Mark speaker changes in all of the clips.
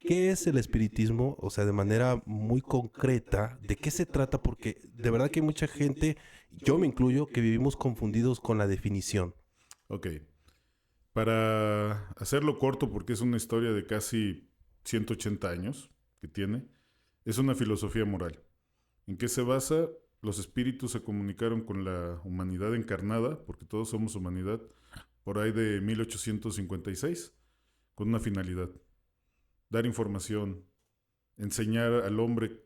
Speaker 1: ¿qué es el espiritismo? O sea, de manera muy concreta, ¿de qué se trata? Porque de verdad que hay mucha gente, yo me incluyo, que vivimos confundidos con la definición.
Speaker 2: Ok, para hacerlo corto, porque es una historia de casi 180 años que tiene, es una filosofía moral. ¿En qué se basa? Los espíritus se comunicaron con la humanidad encarnada, porque todos somos humanidad, por ahí de 1856, con una finalidad: dar información, enseñar al hombre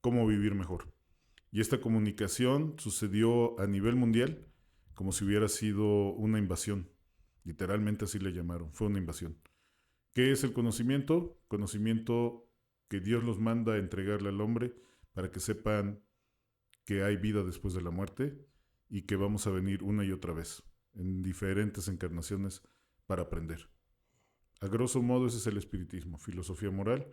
Speaker 2: cómo vivir mejor. Y esta comunicación sucedió a nivel mundial como si hubiera sido una invasión. Literalmente así le llamaron, fue una invasión. ¿Qué es el conocimiento? Conocimiento que Dios los manda a entregarle al hombre para que sepan que hay vida después de la muerte y que vamos a venir una y otra vez en diferentes encarnaciones para aprender. A grosso modo ese es el espiritismo, filosofía moral,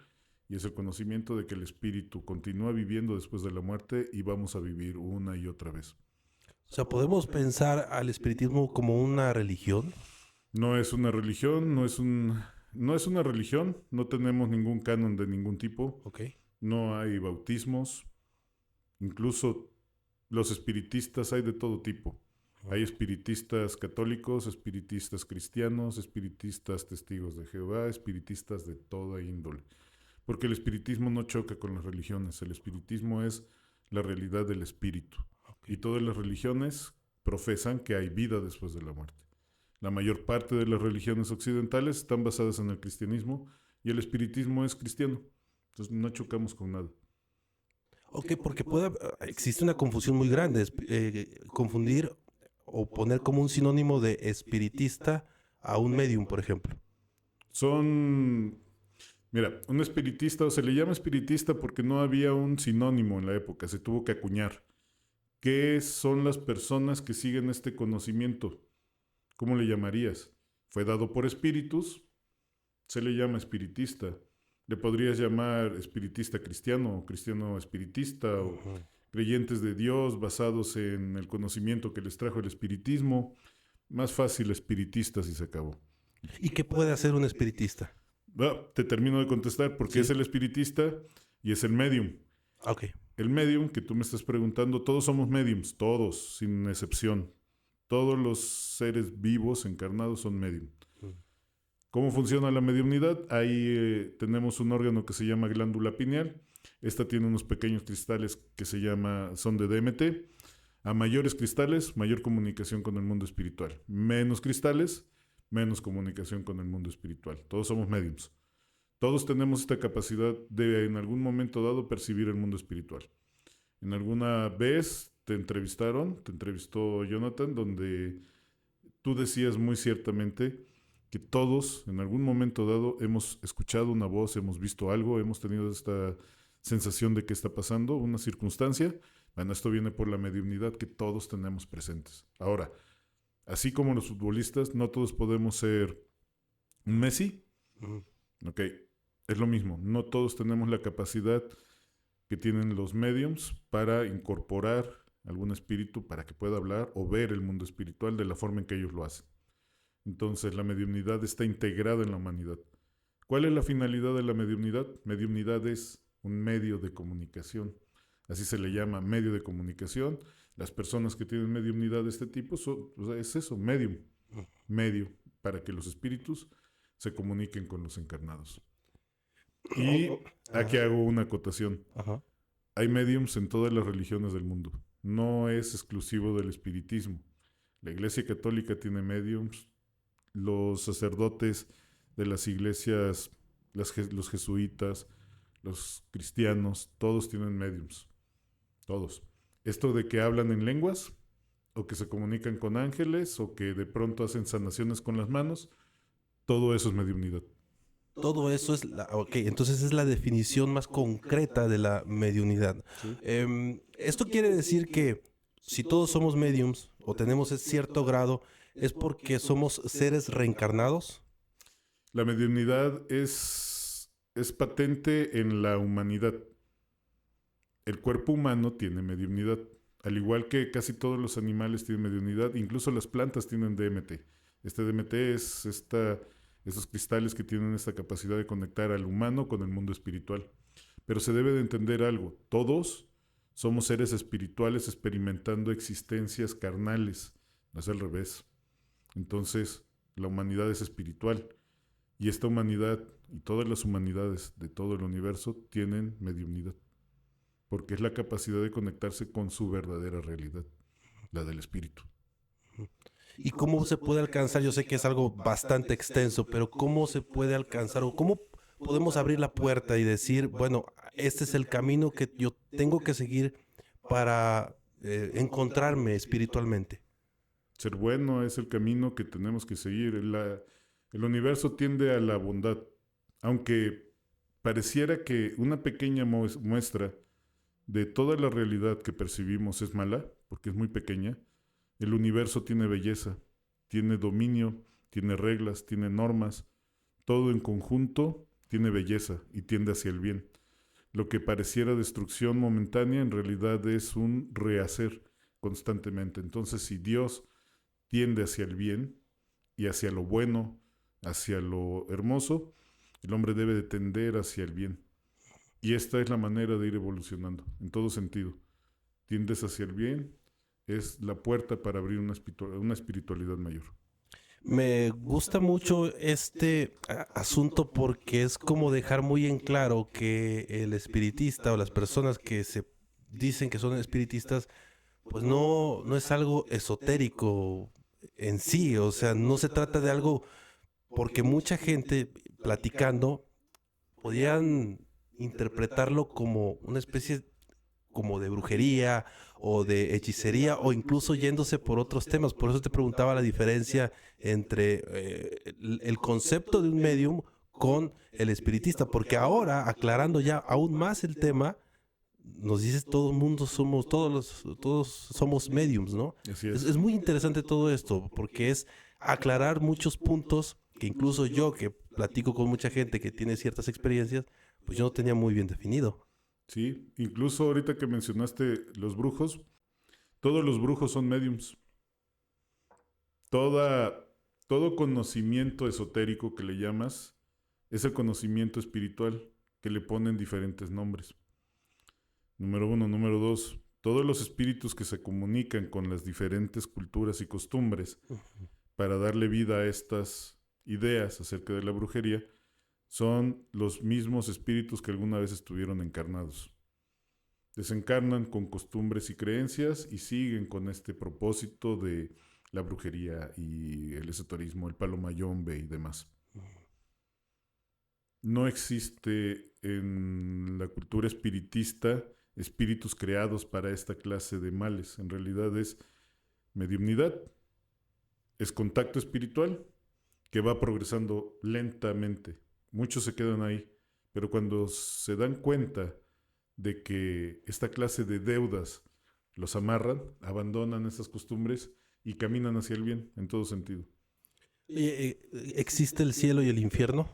Speaker 2: y es el conocimiento de que el espíritu continúa viviendo después de la muerte y vamos a vivir una y otra vez.
Speaker 1: O sea, podemos pensar al espiritismo como una religión.
Speaker 2: No es una religión, no es una religión, no tenemos ningún canon de ningún tipo,
Speaker 1: Ok.
Speaker 2: no hay bautismos, incluso los espiritistas hay de todo tipo. Hay espiritistas católicos, espiritistas cristianos, espiritistas testigos de Jehová, espiritistas de toda índole. Porque el espiritismo no choca con las religiones, el espiritismo es la realidad del espíritu.
Speaker 1: Ok.
Speaker 2: Y todas las religiones profesan que hay vida después de la muerte. La mayor parte de las religiones occidentales están basadas en el cristianismo y el espiritismo es cristiano. Entonces no chocamos con nada.
Speaker 1: Ok, porque existe una confusión muy grande. Confundir o poner como un sinónimo de espiritista a un medium, por ejemplo.
Speaker 2: Son, mira, un espiritista, o se le llama espiritista porque no había un sinónimo en la época, se tuvo que acuñar. ¿Qué son las personas que siguen este conocimiento? ¿Cómo le llamarías? Fue dado por espíritus, se le llama espiritista. Le podrías llamar espiritista cristiano o cristiano espiritista o
Speaker 1: Ujú.
Speaker 2: creyentes de Dios basados en el conocimiento que les trajo el espiritismo. Más fácil espiritistas y se acabó.
Speaker 1: ¿Y qué puede hacer un espiritista?
Speaker 2: Te termino de contestar porque es
Speaker 1: Sí.
Speaker 2: el espiritista y es el medium.
Speaker 1: Ok.
Speaker 2: El medium que tú me estás preguntando, todos somos mediums, todos, sin excepción. Todos los seres vivos encarnados son medium.
Speaker 1: Mm.
Speaker 2: ¿Cómo funciona la mediumnidad? Ahí tenemos un órgano que se llama glándula pineal. Esta tiene unos pequeños cristales que son de DMT. A mayores cristales, mayor comunicación con el mundo espiritual. Menos cristales, menos comunicación con el mundo espiritual. Todos somos mediums. Todos tenemos esta capacidad de en algún momento dado percibir el mundo espiritual. En alguna vez te entrevistó Jonathan, donde tú decías muy ciertamente que todos en algún momento dado hemos escuchado una voz, hemos visto algo, hemos tenido esta sensación de que está pasando, una circunstancia. Bueno, esto viene por la mediunidad que todos tenemos presentes. Ahora, así como los futbolistas, no todos podemos ser un Messi.
Speaker 1: Mm.
Speaker 2: Ok, es lo mismo. No todos tenemos la capacidad que tienen los mediums para incorporar algún espíritu para que pueda hablar o ver el mundo espiritual de la forma en que ellos lo hacen. Entonces la mediunidad está integrada en la humanidad. ¿Cuál es la finalidad de la mediunidad? Mediunidad es un medio de comunicación. Así se le llama, medio de comunicación. Las personas que tienen mediunidad de este tipo o sea, es eso, medium, medio, para que los espíritus se comuniquen con los encarnados. Y aquí
Speaker 1: Ajá.
Speaker 2: hago una acotación.
Speaker 1: Ajá.
Speaker 2: Hay mediums en todas las religiones del mundo. No es exclusivo del espiritismo. La Iglesia Católica tiene mediums. Los sacerdotes de las iglesias, los jesuitas, los cristianos, todos tienen mediums. Todos. Esto de que hablan en lenguas, o que se comunican con ángeles, o que de pronto hacen sanaciones con las manos, todo eso es mediunidad.
Speaker 1: Todo eso es ok, entonces es la definición más concreta de la mediunidad.
Speaker 2: ¿Sí?
Speaker 1: Esto quiere decir que si todos somos mediums o tenemos cierto grado, es porque somos seres reencarnados.
Speaker 2: La mediunidad es patente en la humanidad. El cuerpo humano tiene mediunidad. Al igual que casi todos los animales tienen mediunidad, incluso las plantas tienen DMT. Este DMT es esos cristales que tienen esta capacidad de conectar al humano con el mundo espiritual. Pero se debe de entender algo, todos somos seres espirituales experimentando existencias carnales, no es al revés. Entonces, la humanidad es espiritual y esta humanidad y todas las humanidades de todo el universo tienen mediunidad, porque es la capacidad de conectarse con su verdadera realidad, la del espíritu.
Speaker 1: ¿Y cómo se puede alcanzar? Yo sé que es algo bastante extenso, pero ¿cómo se puede alcanzar o cómo podemos abrir la puerta y decir, bueno, este es el camino que yo tengo que seguir para encontrarme espiritualmente?
Speaker 2: Ser bueno es el camino que tenemos que seguir. El universo tiende a la bondad, aunque pareciera que una pequeña muestra de toda la realidad que percibimos es mala, porque es muy pequeña. El universo tiene belleza, tiene dominio, tiene reglas, tiene normas. Todo en conjunto tiene belleza y tiende hacia el bien. Lo que pareciera destrucción momentánea en realidad es un rehacer constantemente. Entonces, si Dios tiende hacia el bien y hacia lo bueno, hacia lo hermoso, el hombre debe de tender hacia el bien. Y esta es la manera de ir evolucionando, en todo sentido. Tiendes hacia el bien, es la puerta para abrir una espiritualidad mayor.
Speaker 1: Me gusta mucho este asunto porque es como dejar muy en claro que el espiritista o las personas que se dicen que son espiritistas, pues no es algo esotérico en sí, o sea, no se trata de algo porque mucha gente platicando podían interpretarlo como una especie como de brujería o de hechicería o incluso yéndose por otros temas. Por eso te preguntaba la diferencia entre el concepto de un medium con el espiritista, porque ahora, aclarando ya aún más el tema, nos dices todo el mundo somos, todos somos mediums, ¿no?
Speaker 2: Así
Speaker 1: Es muy interesante todo esto, porque es aclarar muchos puntos que incluso yo, que platico con mucha gente que tiene ciertas experiencias, pues yo no tenía muy bien definido.
Speaker 2: Sí, incluso ahorita que mencionaste los brujos, todos los brujos son mediums. Toda, todo conocimiento esotérico que le llamas es el conocimiento espiritual que le ponen diferentes nombres. Número uno. Número dos, todos los espíritus que se comunican con las diferentes culturas y costumbres para darle vida a estas ideas acerca de la brujería son los mismos espíritus que alguna vez estuvieron encarnados. Desencarnan con costumbres y creencias y siguen con este propósito de la brujería y el esoterismo, el palo mayombe y demás. No existe en la cultura espiritista espíritus creados para esta clase de males. En realidad es mediumnidad, es contacto espiritual que va progresando lentamente. Muchos se quedan ahí, pero cuando se dan cuenta de que esta clase de deudas los amarran, abandonan esas costumbres y caminan hacia el bien en todo sentido.
Speaker 1: ¿Existe el cielo y el infierno?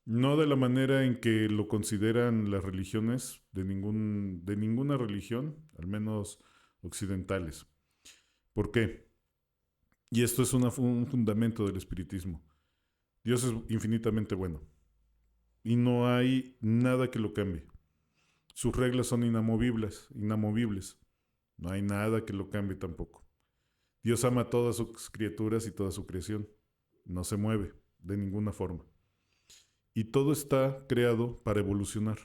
Speaker 2: No de la manera en que lo consideran las religiones, de ninguna religión, al menos occidentales. ¿Por qué? Y esto es un fundamento del espiritismo. Dios es infinitamente bueno y no hay nada que lo cambie. Sus reglas son inamovibles, inamovibles. No hay nada que lo cambie tampoco. Dios ama a todas sus criaturas y toda su creación. No se mueve de ninguna forma. Y todo está creado para evolucionar.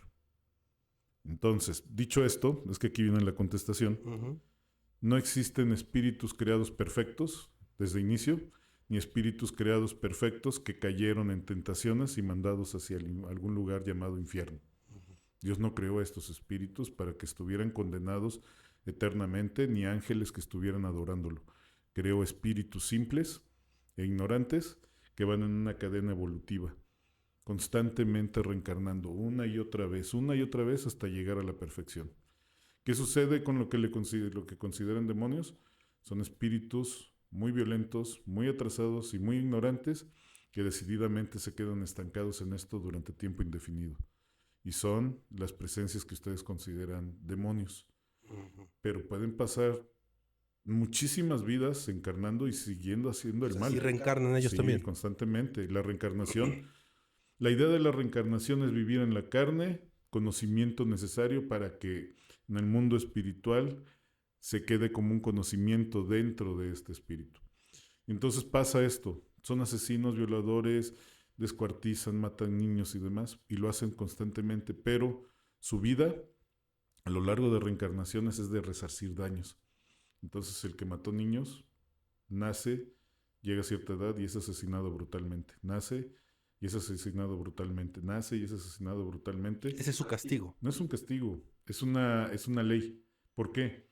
Speaker 2: Entonces, dicho esto, es que aquí viene la contestación.
Speaker 1: Uh-huh.
Speaker 2: No existen espíritus creados perfectos desde inicio, ni espíritus creados perfectos que cayeron en tentaciones y mandados hacia algún lugar llamado infierno. Dios no creó a estos espíritus para que estuvieran condenados eternamente, ni ángeles que estuvieran adorándolo. Creó espíritus simples e ignorantes que van en una cadena evolutiva, constantemente reencarnando una y otra vez hasta llegar a la perfección. ¿Qué sucede con lo que consideran demonios? Son espíritus muy violentos, muy atrasados y muy ignorantes que decididamente se quedan estancados en esto durante tiempo indefinido. Y son las presencias que ustedes consideran demonios. Uh-huh. Pero pueden pasar muchísimas vidas encarnando y siguiendo haciendo
Speaker 1: O
Speaker 2: el
Speaker 1: sea,
Speaker 2: mal.
Speaker 1: sí reencarnan ellos
Speaker 2: Sí,
Speaker 1: también.
Speaker 2: constantemente. La reencarnación, la idea de la reencarnación es vivir en la carne, conocimiento necesario para que en el mundo espiritual se quede como un conocimiento dentro de este espíritu. Entonces pasa esto, son asesinos, violadores, descuartizan, matan niños y demás, y lo hacen constantemente, pero su vida a lo largo de reencarnaciones es de resarcir daños. Entonces el que mató niños nace, llega a cierta edad y es asesinado brutalmente. Nace y es asesinado brutalmente. Nace y es asesinado brutalmente.
Speaker 1: Ese es su castigo.
Speaker 2: No es un castigo, es una ley. ¿Por qué?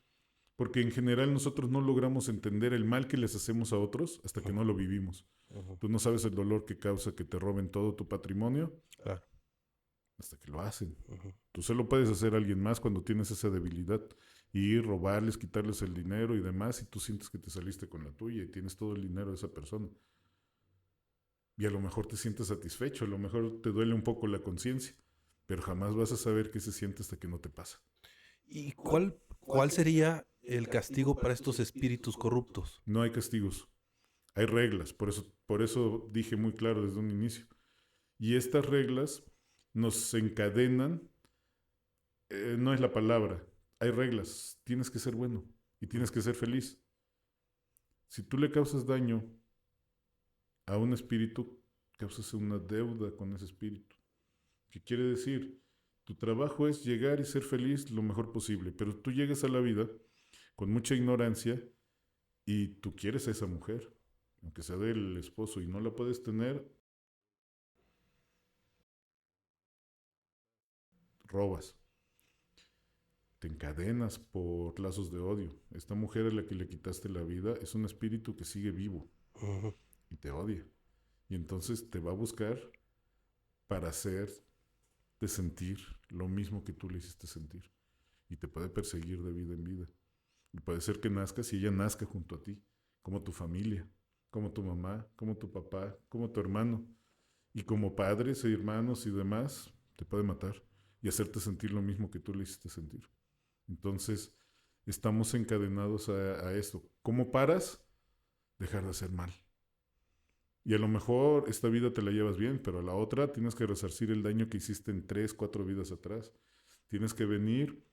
Speaker 2: Porque en general nosotros no logramos entender el mal que les hacemos a otros hasta que no lo vivimos.
Speaker 1: Ujú.
Speaker 2: Tú no sabes el dolor que causa que te roben todo tu patrimonio
Speaker 1: Claro.
Speaker 2: hasta que lo hacen.
Speaker 1: Ujú.
Speaker 2: Tú se lo puedes hacer a alguien más cuando tienes esa debilidad y robarles, quitarles el dinero y demás y tú sientes que te saliste con la tuya y tienes todo el dinero de esa persona. Y a lo mejor te sientes satisfecho, a lo mejor te duele un poco la conciencia, pero jamás vas a saber qué se siente hasta que no te pasa.
Speaker 1: ¿Y cuál sería el castigo para estos espíritus corruptos?
Speaker 2: No hay castigos, hay reglas, por eso dije muy claro desde un inicio. Y estas reglas nos encadenan, no es la palabra, hay reglas, tienes que ser bueno y tienes que ser feliz. Si tú le causas daño a un espíritu, causas una deuda con ese espíritu. ¿Qué quiere decir? Tu trabajo es llegar y ser feliz lo mejor posible, pero tú llegas a la vida con mucha ignorancia y tú quieres a esa mujer, aunque sea del esposo, y no la puedes tener, robas. Te encadenas por lazos de odio. Esta mujer a la que le quitaste la vida es un espíritu que sigue vivo
Speaker 1: Ujú.
Speaker 2: y te odia. Y entonces te va a buscar para hacerte sentir lo mismo que tú le hiciste sentir. Y te puede perseguir de vida en vida. Y puede ser que nazcas y ella nazca junto a ti, como tu familia, como tu mamá, como tu papá, como tu hermano. Y como padres y hermanos y demás, te puede matar y hacerte sentir lo mismo que tú le hiciste sentir. Entonces, estamos encadenados a esto. ¿Cómo paras? Dejar de hacer mal. Y a lo mejor esta vida te la llevas bien, pero a la otra tienes que resarcir el daño que hiciste en 3, 4 vidas atrás. Tienes que venir,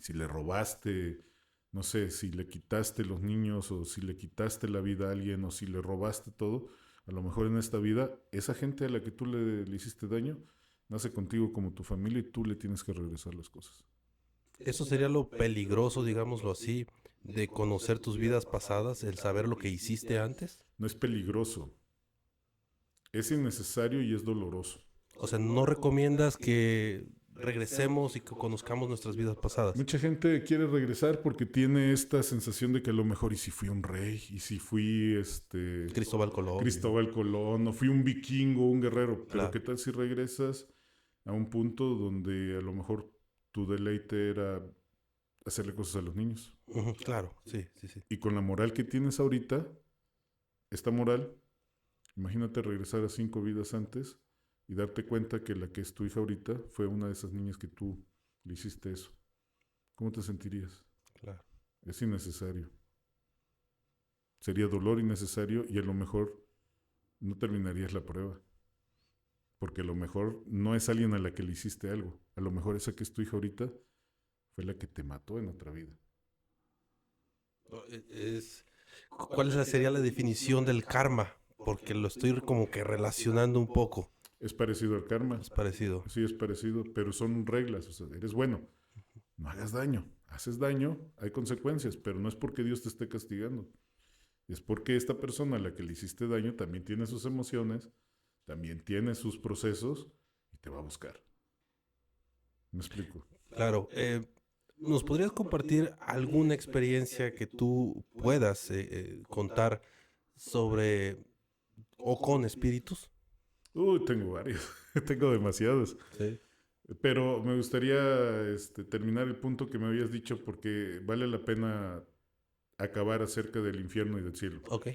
Speaker 2: si le robaste, no sé, si le quitaste los niños o si le quitaste la vida a alguien o si le robaste todo, a lo mejor en esta vida, esa gente a la que tú le hiciste daño, nace contigo como tu familia y tú le tienes que regresar las cosas.
Speaker 1: Eso sería lo peligroso, digámoslo así, de conocer tus vidas pasadas, el saber lo que hiciste antes.
Speaker 2: No es peligroso, es innecesario y es doloroso.
Speaker 1: O sea, no recomiendas que regresemos y que conozcamos nuestras vidas pasadas.
Speaker 2: Mucha gente quiere regresar porque tiene esta sensación de que a lo mejor y si fui un rey, y si fui
Speaker 1: Cristóbal Colón.
Speaker 2: Cristóbal Colón, o fui un vikingo, un guerrero, pero
Speaker 1: Claro.
Speaker 2: ¿qué tal si regresas a un punto donde a lo mejor tu deleite era hacerle cosas a los niños?
Speaker 1: Ujú, claro, sí, sí, sí.
Speaker 2: Y con la moral que tienes ahorita, esta moral, imagínate regresar a 5 vidas antes y darte cuenta que la que es tu hija ahorita fue una de esas niñas que tú le hiciste eso. ¿Cómo te sentirías?
Speaker 1: Claro.
Speaker 2: Es innecesario. Sería dolor innecesario y a lo mejor no terminarías la prueba. Porque a lo mejor no es alguien a la que le hiciste algo. A lo mejor esa que es tu hija ahorita fue la que te mató en otra vida.
Speaker 1: Sería la definición del karma? Porque lo estoy como que relacionando un poco.
Speaker 2: Es parecido al karma.
Speaker 1: Es parecido.
Speaker 2: Sí, es parecido, pero son reglas. O sea, eres bueno. No hagas daño. Haces daño, hay consecuencias, pero no es porque Dios te esté castigando. Es porque esta persona a la que le hiciste daño también tiene sus emociones, también tiene sus procesos y te va a buscar. ¿Me explico?
Speaker 1: Claro. ¿Nos podrías compartir alguna experiencia que tú puedas contar sobre o con espíritus?
Speaker 2: Uy, tengo varios, tengo demasiados.
Speaker 1: Sí.
Speaker 2: Pero me gustaría terminar el punto que me habías dicho porque vale la pena acabar acerca del infierno y del cielo.
Speaker 1: Ok.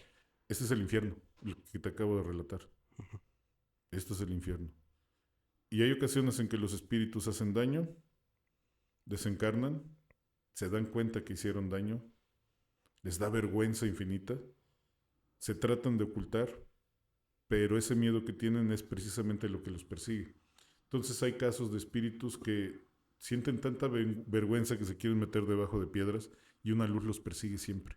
Speaker 2: Este es el infierno, el que te acabo de relatar. Esto es el infierno. Y hay ocasiones en que los espíritus hacen daño, desencarnan, se dan cuenta que hicieron daño les da vergüenza infinita, se tratan de ocultar, pero ese miedo que tienen es precisamente lo que los persigue. Entonces hay casos de espíritus que sienten tanta vergüenza que se quieren meter debajo de piedras y una luz los persigue siempre.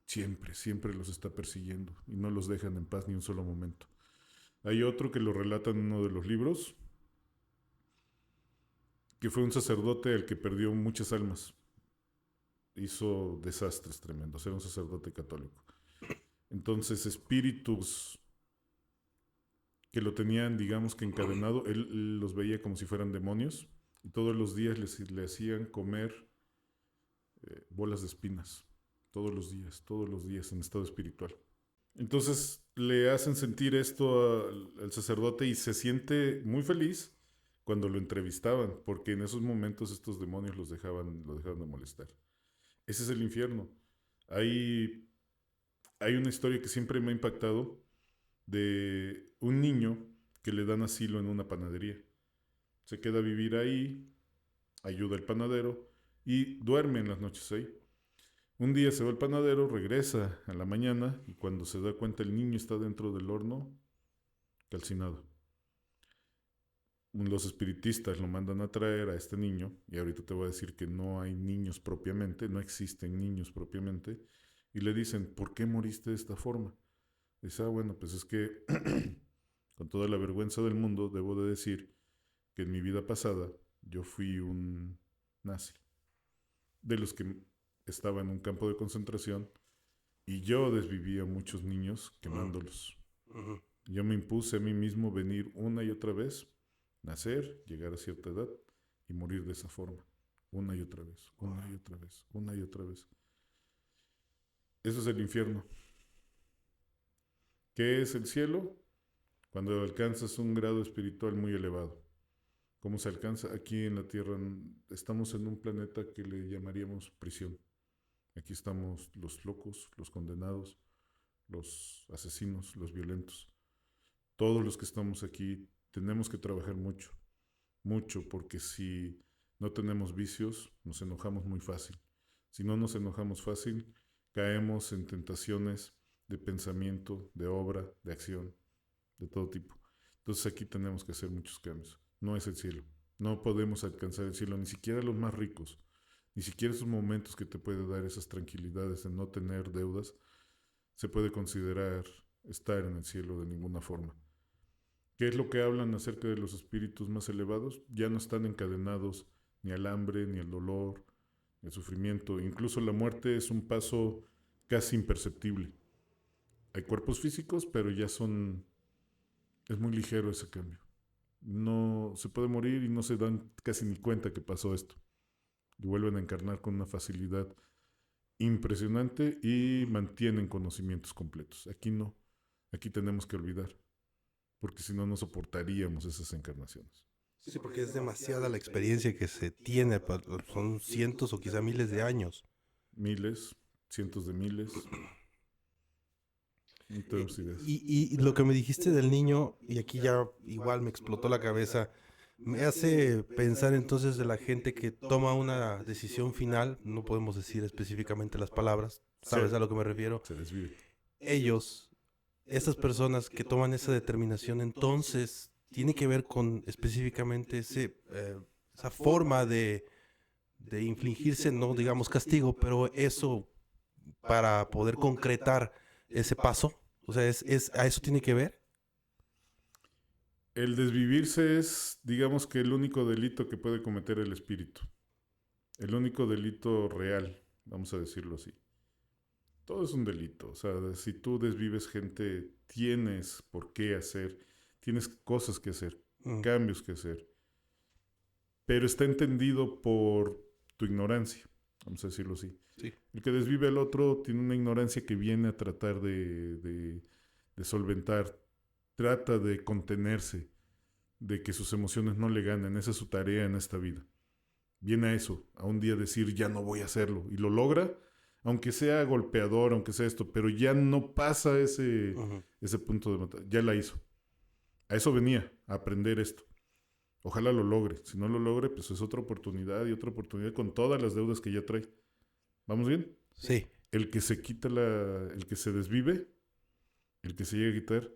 Speaker 2: Siempre, siempre los está persiguiendo y no los dejan en paz ni un solo momento. Hay otro que lo relata en uno de los libros, que fue un sacerdote al que perdió muchas almas. Hizo desastres tremendos, era un sacerdote católico. Entonces, espíritus que lo tenían, digamos que encadenado, él los veía como si fueran demonios y todos los días le hacían comer bolas de espinas. Todos los días en estado espiritual. Entonces le hacen sentir esto al sacerdote y se siente muy feliz cuando lo entrevistaban, porque en esos momentos estos demonios lo dejaban de molestar. Ese es el infierno. Hay una historia que siempre me ha impactado de un niño que le dan asilo en una panadería. Se queda a vivir ahí, ayuda al panadero y duerme en las noches ahí. Un día se va el panadero, regresa a la mañana y cuando se da cuenta el niño está dentro del horno calcinado. Los espiritistas lo mandan a traer a este niño y ahorita te voy a decir que no hay niños propiamente, no existen niños propiamente y le dicen, ¿por qué moriste de esta forma? Dice, bueno, pues es que con toda la vergüenza del mundo debo de decir que en mi vida pasada yo fui un nazi, de los que estaba en un campo de concentración y yo desviví a muchos niños quemándolos. Uh-huh. Yo me impuse a mí mismo venir una y otra vez, nacer, llegar a cierta edad y morir de esa forma. Una y otra vez, una y otra vez, una y otra vez. Eso es el infierno. ¿Qué es el cielo? Cuando alcanzas un grado espiritual muy elevado. ¿Cómo se alcanza? Aquí en la Tierra estamos en un planeta que le llamaríamos prisión. Aquí estamos los locos, los condenados, los asesinos, los violentos. Todos los que estamos aquí tenemos que trabajar mucho, mucho, porque si no tenemos vicios, nos enojamos muy fácil. Si no nos enojamos fácil, caemos en tentaciones de pensamiento, de obra, de acción, de todo tipo. Entonces aquí tenemos que hacer muchos cambios. No es el cielo. No podemos alcanzar el cielo, ni siquiera los más ricos. Ni siquiera esos momentos que te puede dar esas tranquilidades de no tener deudas, se puede considerar estar en el cielo de ninguna forma. ¿Qué es lo que hablan acerca de los espíritus más elevados? Ya no están encadenados ni al hambre, ni al dolor, ni al sufrimiento. Incluso la muerte es un paso casi imperceptible. Hay cuerpos físicos, pero es muy ligero ese cambio. No se puede morir y no se dan casi ni cuenta que pasó esto. Y vuelven a encarnar con una facilidad impresionante y mantienen conocimientos completos. Aquí no. Aquí tenemos que olvidar, porque si no, no soportaríamos esas encarnaciones.
Speaker 1: Sí, porque es demasiada la experiencia que se tiene, son cientos o quizá miles de años.
Speaker 2: Miles, cientos de miles.
Speaker 1: Y lo que me dijiste del niño, y aquí ya igual me explotó la cabeza, me hace pensar entonces de la gente que toma una decisión final, no podemos decir específicamente las palabras, ¿sabes a lo que me refiero?
Speaker 2: Se desvive.
Speaker 1: Ellos, estas personas que toman esa determinación, entonces tiene que ver con específicamente esa forma de infligirse, no digamos castigo, pero eso para poder concretar ese paso, o sea, ¿a eso tiene que ver?
Speaker 2: El desvivirse es, digamos que el único delito que puede cometer el espíritu. El único delito real, vamos a decirlo así. Todo es un delito. O sea, si tú desvives gente, tienes por qué hacer, tienes cosas que hacer, cambios que hacer. Pero está entendido por tu ignorancia, vamos a decirlo así.
Speaker 1: Sí.
Speaker 2: El que desvive al otro tiene una ignorancia que viene a tratar de solventar, trata de contenerse, de que sus emociones no le ganen. Esa es su tarea en esta vida. Viene a eso, a un día decir, ya no voy a hacerlo. Y lo logra, aunque sea golpeador, aunque sea esto, pero ya no pasa ese punto de matar. Ya la hizo. A eso venía, a aprender esto. Ojalá lo logre. Si no lo logre, pues es otra oportunidad y otra oportunidad con todas las deudas que ya trae. ¿Vamos bien?
Speaker 1: Sí.
Speaker 2: el que se quita el que se desvive, el que se llega a quitar,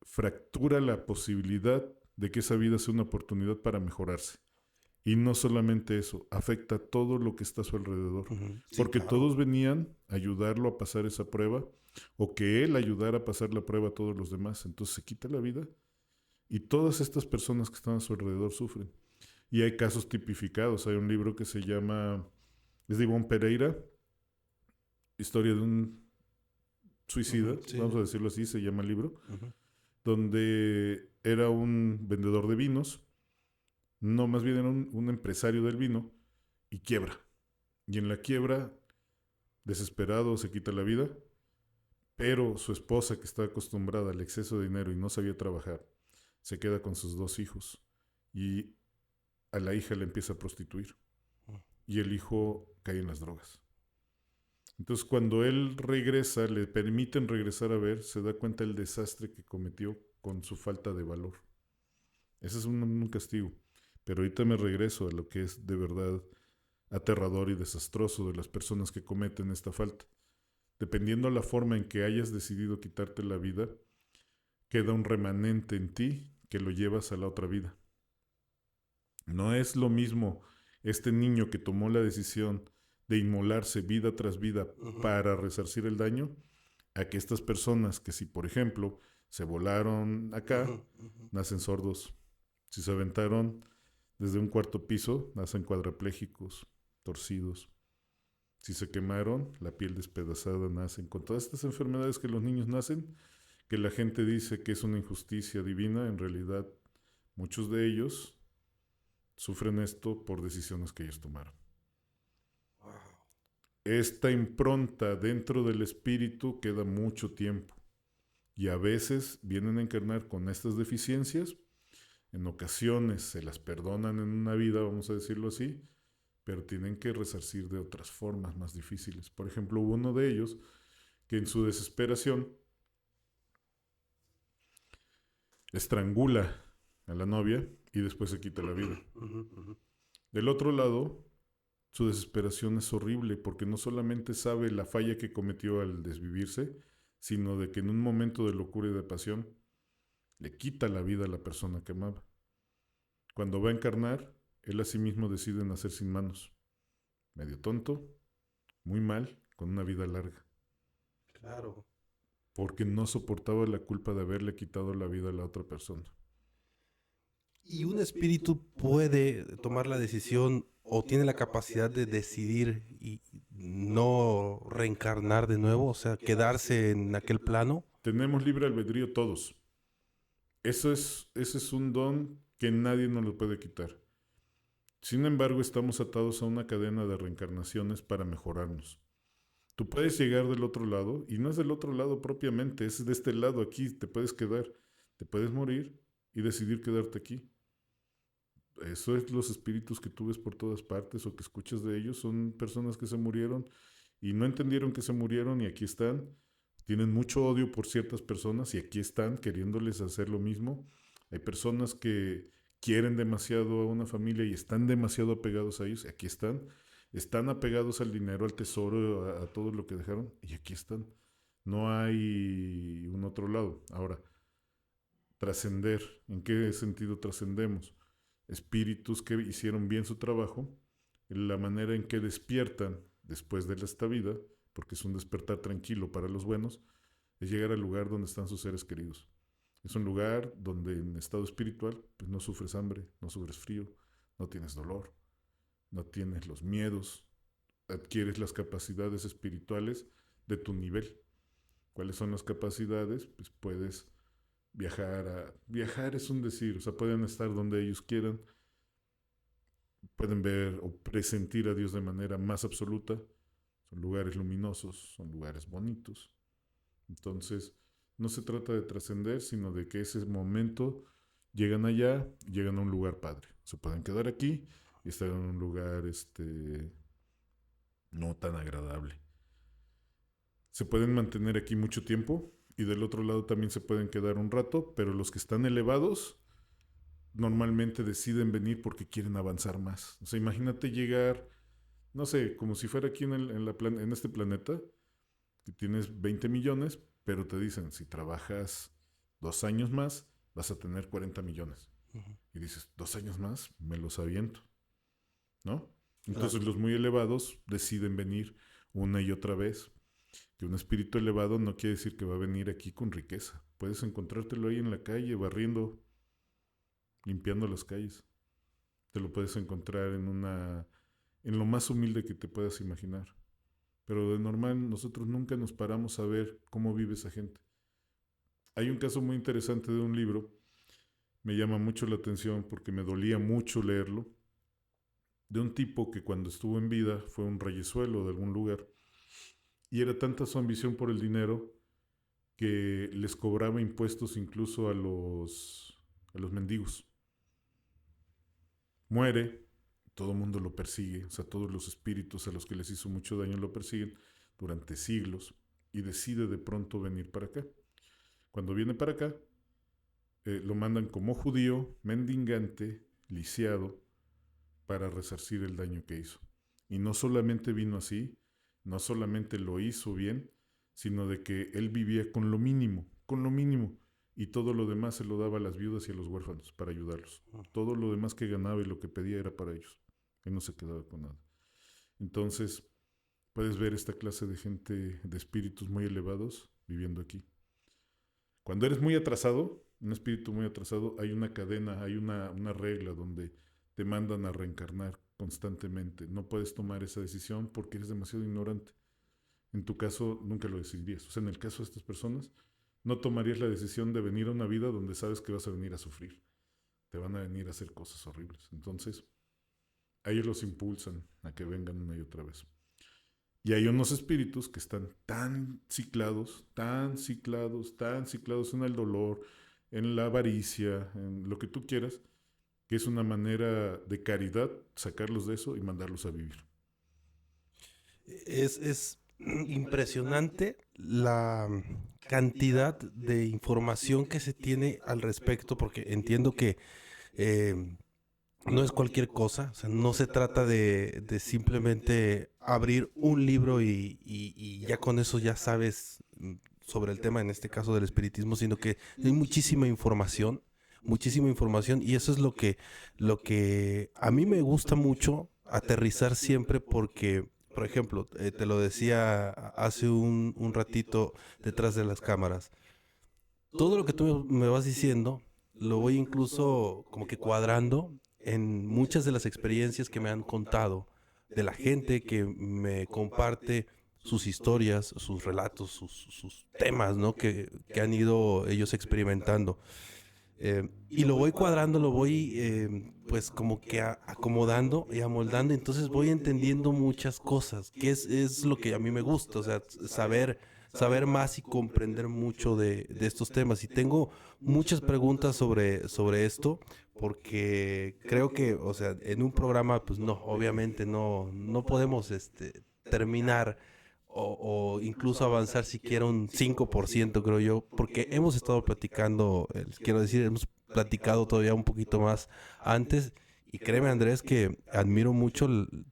Speaker 2: fractura la posibilidad de que esa vida sea una oportunidad para mejorarse. Y no solamente eso, afecta todo lo que está a su alrededor.
Speaker 1: Sí,
Speaker 2: Porque
Speaker 1: claro.
Speaker 2: todos venían a ayudarlo a pasar esa prueba, o que él ayudara a pasar la prueba a todos los demás. Entonces se quita la vida y todas estas personas que están a su alrededor sufren. Y hay casos tipificados. Hay un libro que se llama, es de Ivonne Pereira, historia de un suicida,
Speaker 1: Sí.
Speaker 2: vamos a decirlo así, se llama el libro,
Speaker 1: Ujú.
Speaker 2: donde era un vendedor de vinos, no, más bien era un empresario del vino, y quiebra. Y en la quiebra, desesperado, se quita la vida, pero su esposa, que está acostumbrada al exceso de dinero y no sabía trabajar, se queda con sus 2 hijos. Y a la hija le empieza a prostituir. Y el hijo cae en las drogas. Entonces, cuando él regresa, le permiten regresar a ver, se da cuenta del desastre que cometió con su falta de valor. Ese es un castigo. Pero ahorita me regreso a lo que es de verdad aterrador y desastroso de las personas que cometen esta falta. Dependiendo de la forma en que hayas decidido quitarte la vida, queda un remanente en ti que lo llevas a la otra vida. No es lo mismo este niño que tomó la decisión de inmolarse vida tras vida para resarcir el daño, a que estas personas que si, por ejemplo, se volaron acá, nacen sordos. Si se aventaron desde un 4.º, nacen cuadraplégicos, torcidos. Si se quemaron, la piel despedazada, nacen con todas estas enfermedades que los niños nacen, que la gente dice que es una injusticia divina. En realidad, muchos de ellos sufren esto por decisiones que ellos tomaron. Esta impronta dentro del espíritu queda mucho tiempo y a veces vienen a encarnar con estas deficiencias. En ocasiones se las perdonan en una vida, vamos a decirlo así, pero tienen que resarcir de otras formas más difíciles. Por ejemplo, hubo uno de ellos que en su desesperación estrangula a la novia y después se quita la vida. Del otro lado, su desesperación es horrible porque no solamente sabe la falla que cometió al desvivirse, sino de que en un momento de locura y de pasión le quita la vida a la persona que amaba. Cuando va a encarnar, él a sí mismo decide nacer sin manos. Medio tonto, muy mal, con una vida larga.
Speaker 1: Claro.
Speaker 2: Porque no soportaba la culpa de haberle quitado la vida a la otra persona.
Speaker 1: ¿Y un espíritu puede tomar la decisión o tiene la capacidad de decidir y no reencarnar de nuevo? O sea, quedarse en aquel plano.
Speaker 2: Tenemos libre albedrío todos. Ese es un don que nadie nos lo puede quitar. Sin embargo, estamos atados a una cadena de reencarnaciones para mejorarnos. Tú puedes llegar del otro lado, y no es del otro lado propiamente, es de este lado aquí, te puedes quedar, te puedes morir y decidir quedarte aquí. Eso es los espíritus que tú ves por todas partes o que escuchas de ellos, son personas que se murieron y no entendieron que se murieron y aquí están. Tienen mucho odio por ciertas personas y aquí están queriéndoles hacer lo mismo. Hay personas que quieren demasiado a una familia y están demasiado apegados a ellos, y aquí están. Están apegados al dinero, al tesoro, a todo lo que dejaron y aquí están. No hay un otro lado. Ahora, trascender. ¿En qué sentido trascendemos? Espíritus que hicieron bien su trabajo, la manera en que despiertan después de esta vida, porque es un despertar tranquilo para los buenos, es llegar al lugar donde están sus seres queridos. Es un lugar donde en estado espiritual pues no sufres hambre, no sufres frío, no tienes dolor, no tienes los miedos, adquieres las capacidades espirituales de tu nivel. ¿Cuáles son las capacidades? Pues puedes viajar. Viajar es un decir, o sea, pueden estar donde ellos quieran, pueden ver o presentir a Dios de manera más absoluta. Son lugares luminosos, son lugares bonitos. Entonces, no se trata de trascender, sino de que ese momento llegan allá, llegan a un lugar padre. Se pueden quedar aquí y estar en un lugar no tan agradable. Se pueden mantener aquí mucho tiempo y del otro lado también se pueden quedar un rato, pero los que están elevados normalmente deciden venir porque quieren avanzar más. O sea, imagínate llegar no sé, como si fuera aquí en este planeta, que tienes 20 millones, pero te dicen, si trabajas 2 años más, vas a tener 40 millones.
Speaker 1: Ujú.
Speaker 2: Y dices, 2 años más, me los aviento, ¿no?
Speaker 1: Claro.
Speaker 2: Entonces los muy elevados deciden venir una y otra vez. Que un espíritu elevado no quiere decir que va a venir aquí con riqueza. Puedes encontrártelo ahí en la calle, barriendo, limpiando las calles. Te lo puedes encontrar en lo más humilde que te puedas imaginar. Pero de normal nosotros nunca nos paramos a ver cómo vive esa gente. Hay un caso muy interesante de un libro, me llama mucho la atención porque me dolía mucho leerlo, de un tipo que cuando estuvo en vida fue un reyesuelo de algún lugar y era tanta su ambición por el dinero que les cobraba impuestos incluso a los mendigos. Muere, todo el mundo lo persigue, o sea, todos los espíritus a los que les hizo mucho daño lo persiguen durante siglos y decide de pronto venir para acá. Cuando viene para acá, lo mandan como judío, mendigante, lisiado, para resarcir el daño que hizo. Y no solamente vino así, no solamente lo hizo bien, sino de que él vivía con lo mínimo, y todo lo demás se lo daba a las viudas y a los huérfanos para ayudarlos. Todo lo demás que ganaba y lo que pedía era para ellos. Él no se quedaba con nada. Entonces, puedes ver esta clase de gente, de espíritus muy elevados viviendo aquí. Cuando eres muy atrasado, un espíritu muy atrasado, hay una cadena, hay una regla donde te mandan a reencarnar constantemente. No puedes tomar esa decisión porque eres demasiado ignorante. En tu caso, nunca lo decidirías. O sea, en el caso de estas personas, no tomarías la decisión de venir a una vida donde sabes que vas a venir a sufrir. Te van a venir a hacer cosas horribles. Entonces, a ellos los impulsan a que vengan una y otra vez. Y hay unos espíritus que están tan ciclados, tan ciclados, tan ciclados en el dolor, en la avaricia, en lo que tú quieras, que es una manera de caridad sacarlos de eso y mandarlos a vivir.
Speaker 1: Es impresionante la cantidad de información que se tiene al respecto, porque entiendo que eh, no es cualquier cosa, o sea, no se trata de simplemente abrir un libro y ya con eso ya sabes sobre el tema, en este caso del espiritismo, sino que hay muchísima información, y eso es lo que a mí me gusta mucho aterrizar siempre porque, por ejemplo, te lo decía hace un ratito detrás de las cámaras, todo lo que tú me vas diciendo lo voy incluso como que cuadrando en muchas de las experiencias que me han contado, de la gente que me comparte sus historias, sus relatos, sus temas, ¿no? Que han ido ellos experimentando. Y lo voy cuadrando, lo voy pues como que acomodando y amoldando, entonces voy entendiendo muchas cosas, que es lo que a mí me gusta, o sea, saber más y comprender mucho de estos temas. Y tengo muchas preguntas sobre esto, porque creo que, o sea, en un programa, pues no, obviamente no podemos terminar o incluso avanzar siquiera un 5%, creo yo, porque hemos estado platicando, quiero decir, hemos platicado todavía un poquito más antes. Y créeme, Andrés, que admiro mucho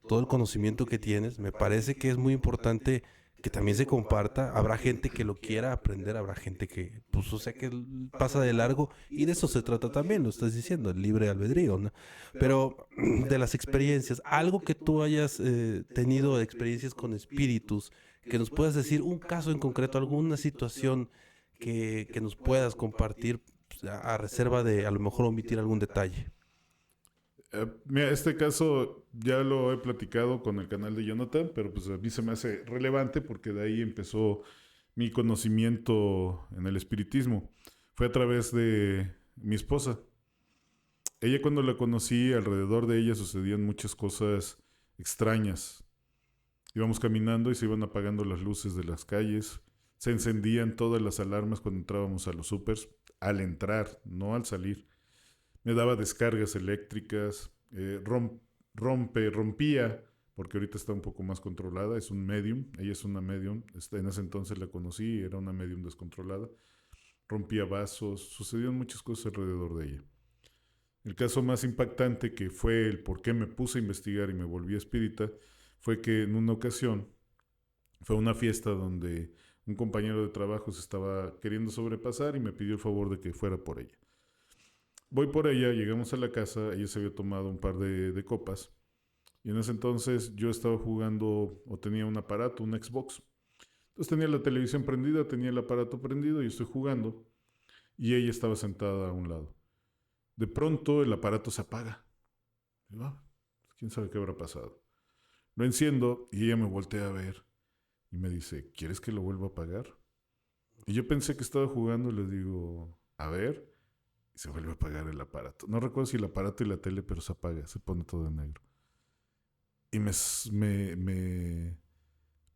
Speaker 1: todo el conocimiento que tienes. Me parece que es muy importante que también se comparta. Habrá gente que lo quiera aprender, habrá gente que, pues, o sea, que pasa de largo. Y de eso se trata también, lo estás diciendo, el libre albedrío, ¿no? Pero de las experiencias, algo que tú hayas tenido experiencias con espíritus, que nos puedas decir un caso en concreto, alguna situación que nos puedas compartir, pues, a reserva de a lo mejor omitir algún detalle.
Speaker 2: Mira, este caso ya lo he platicado con el canal de Jonathan, pero pues a mí se me hace relevante porque de ahí empezó mi conocimiento en el espiritismo. Fue a través de mi esposa. Ella, cuando la conocí, alrededor de ella sucedían muchas cosas extrañas. Íbamos caminando y se iban apagando las luces de las calles. Se encendían todas las alarmas cuando entrábamos a los supers, al entrar, no al salir. Me daba descargas eléctricas, rompía, porque ahorita está un poco más controlada, es un medium, ella es una medium, en ese entonces la conocí, era una medium descontrolada, rompía vasos, sucedían muchas cosas alrededor de ella. El caso más impactante, que fue el por qué me puse a investigar y me volví espírita, fue que en una ocasión fue a una fiesta donde un compañero de trabajo se estaba queriendo sobrepasar y me pidió el favor de que fuera por ella. Voy por ella, llegamos a la casa, ella se había tomado un par de copas y en ese entonces yo estaba jugando o tenía un aparato, un Xbox. Entonces tenía la televisión prendida, tenía el aparato prendido y estoy jugando y ella estaba sentada a un lado. De pronto el aparato se apaga. Digo, ¿quién sabe qué habrá pasado? Lo enciendo y ella me voltea a ver y me dice, ¿quieres que lo vuelva a apagar? Y yo pensé que estaba jugando y le digo, a ver, y se vuelve a apagar el aparato. No recuerdo si el aparato y la tele, pero se apaga, se pone todo en negro. Y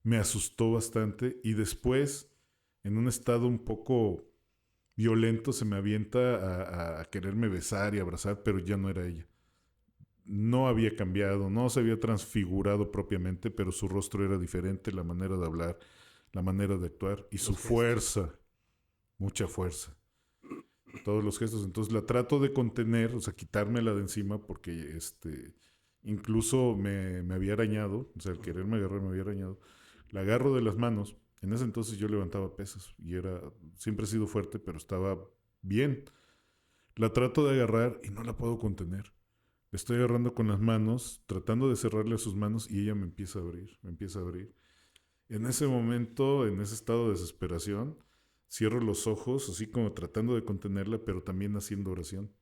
Speaker 2: me asustó bastante y después, en un estado un poco violento, se me avienta a quererme besar y abrazar, pero ya no era ella. No había cambiado, no se había transfigurado propiamente, pero su rostro era diferente, la manera de hablar, la manera de actuar y su fuerza, mucha fuerza. Todos los gestos. Entonces la trato de contener, o sea, quitármela de encima porque incluso me había arañado, o sea, el quererme agarrar me había arañado. La agarro de las manos. En ese entonces yo levantaba pesas y siempre he sido fuerte, pero estaba bien. La trato de agarrar y no la puedo contener. Le estoy agarrando con las manos, tratando de cerrarle sus manos y ella me empieza a abrir, me empieza a abrir. En ese momento, en ese estado de desesperación, cierro los ojos, así como tratando de contenerla, pero también haciendo oración.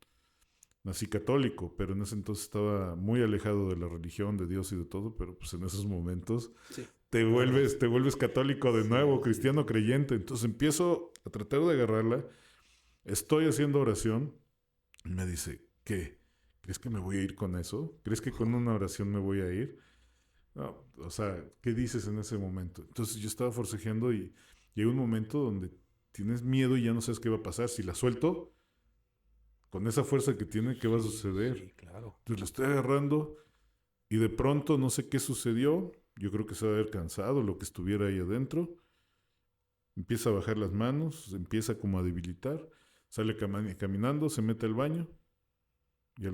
Speaker 2: Nací católico, pero en ese entonces estaba muy alejado de la religión, de Dios y de todo, pero pues en esos momentos
Speaker 1: Sí.
Speaker 2: te vuelves católico de nuevo, cristiano creyente. Entonces empiezo a tratar de agarrarla, estoy haciendo oración, y me dice, ¿qué? ¿Crees que me voy a ir con eso? ¿Crees que con una oración me voy a ir? No, o sea, ¿qué dices en ese momento? Entonces yo estaba forcejeando y llega un momento donde tienes miedo y ya no sabes qué va a pasar. Si la suelto, con esa fuerza que tiene, ¿qué va a suceder?
Speaker 1: Sí, claro.
Speaker 2: Entonces la estoy agarrando y de pronto no sé qué sucedió. Yo creo que se va a haber cansado lo que estuviera ahí adentro. Empieza a bajar las manos, empieza como a debilitar. Sale caminando, se mete al baño y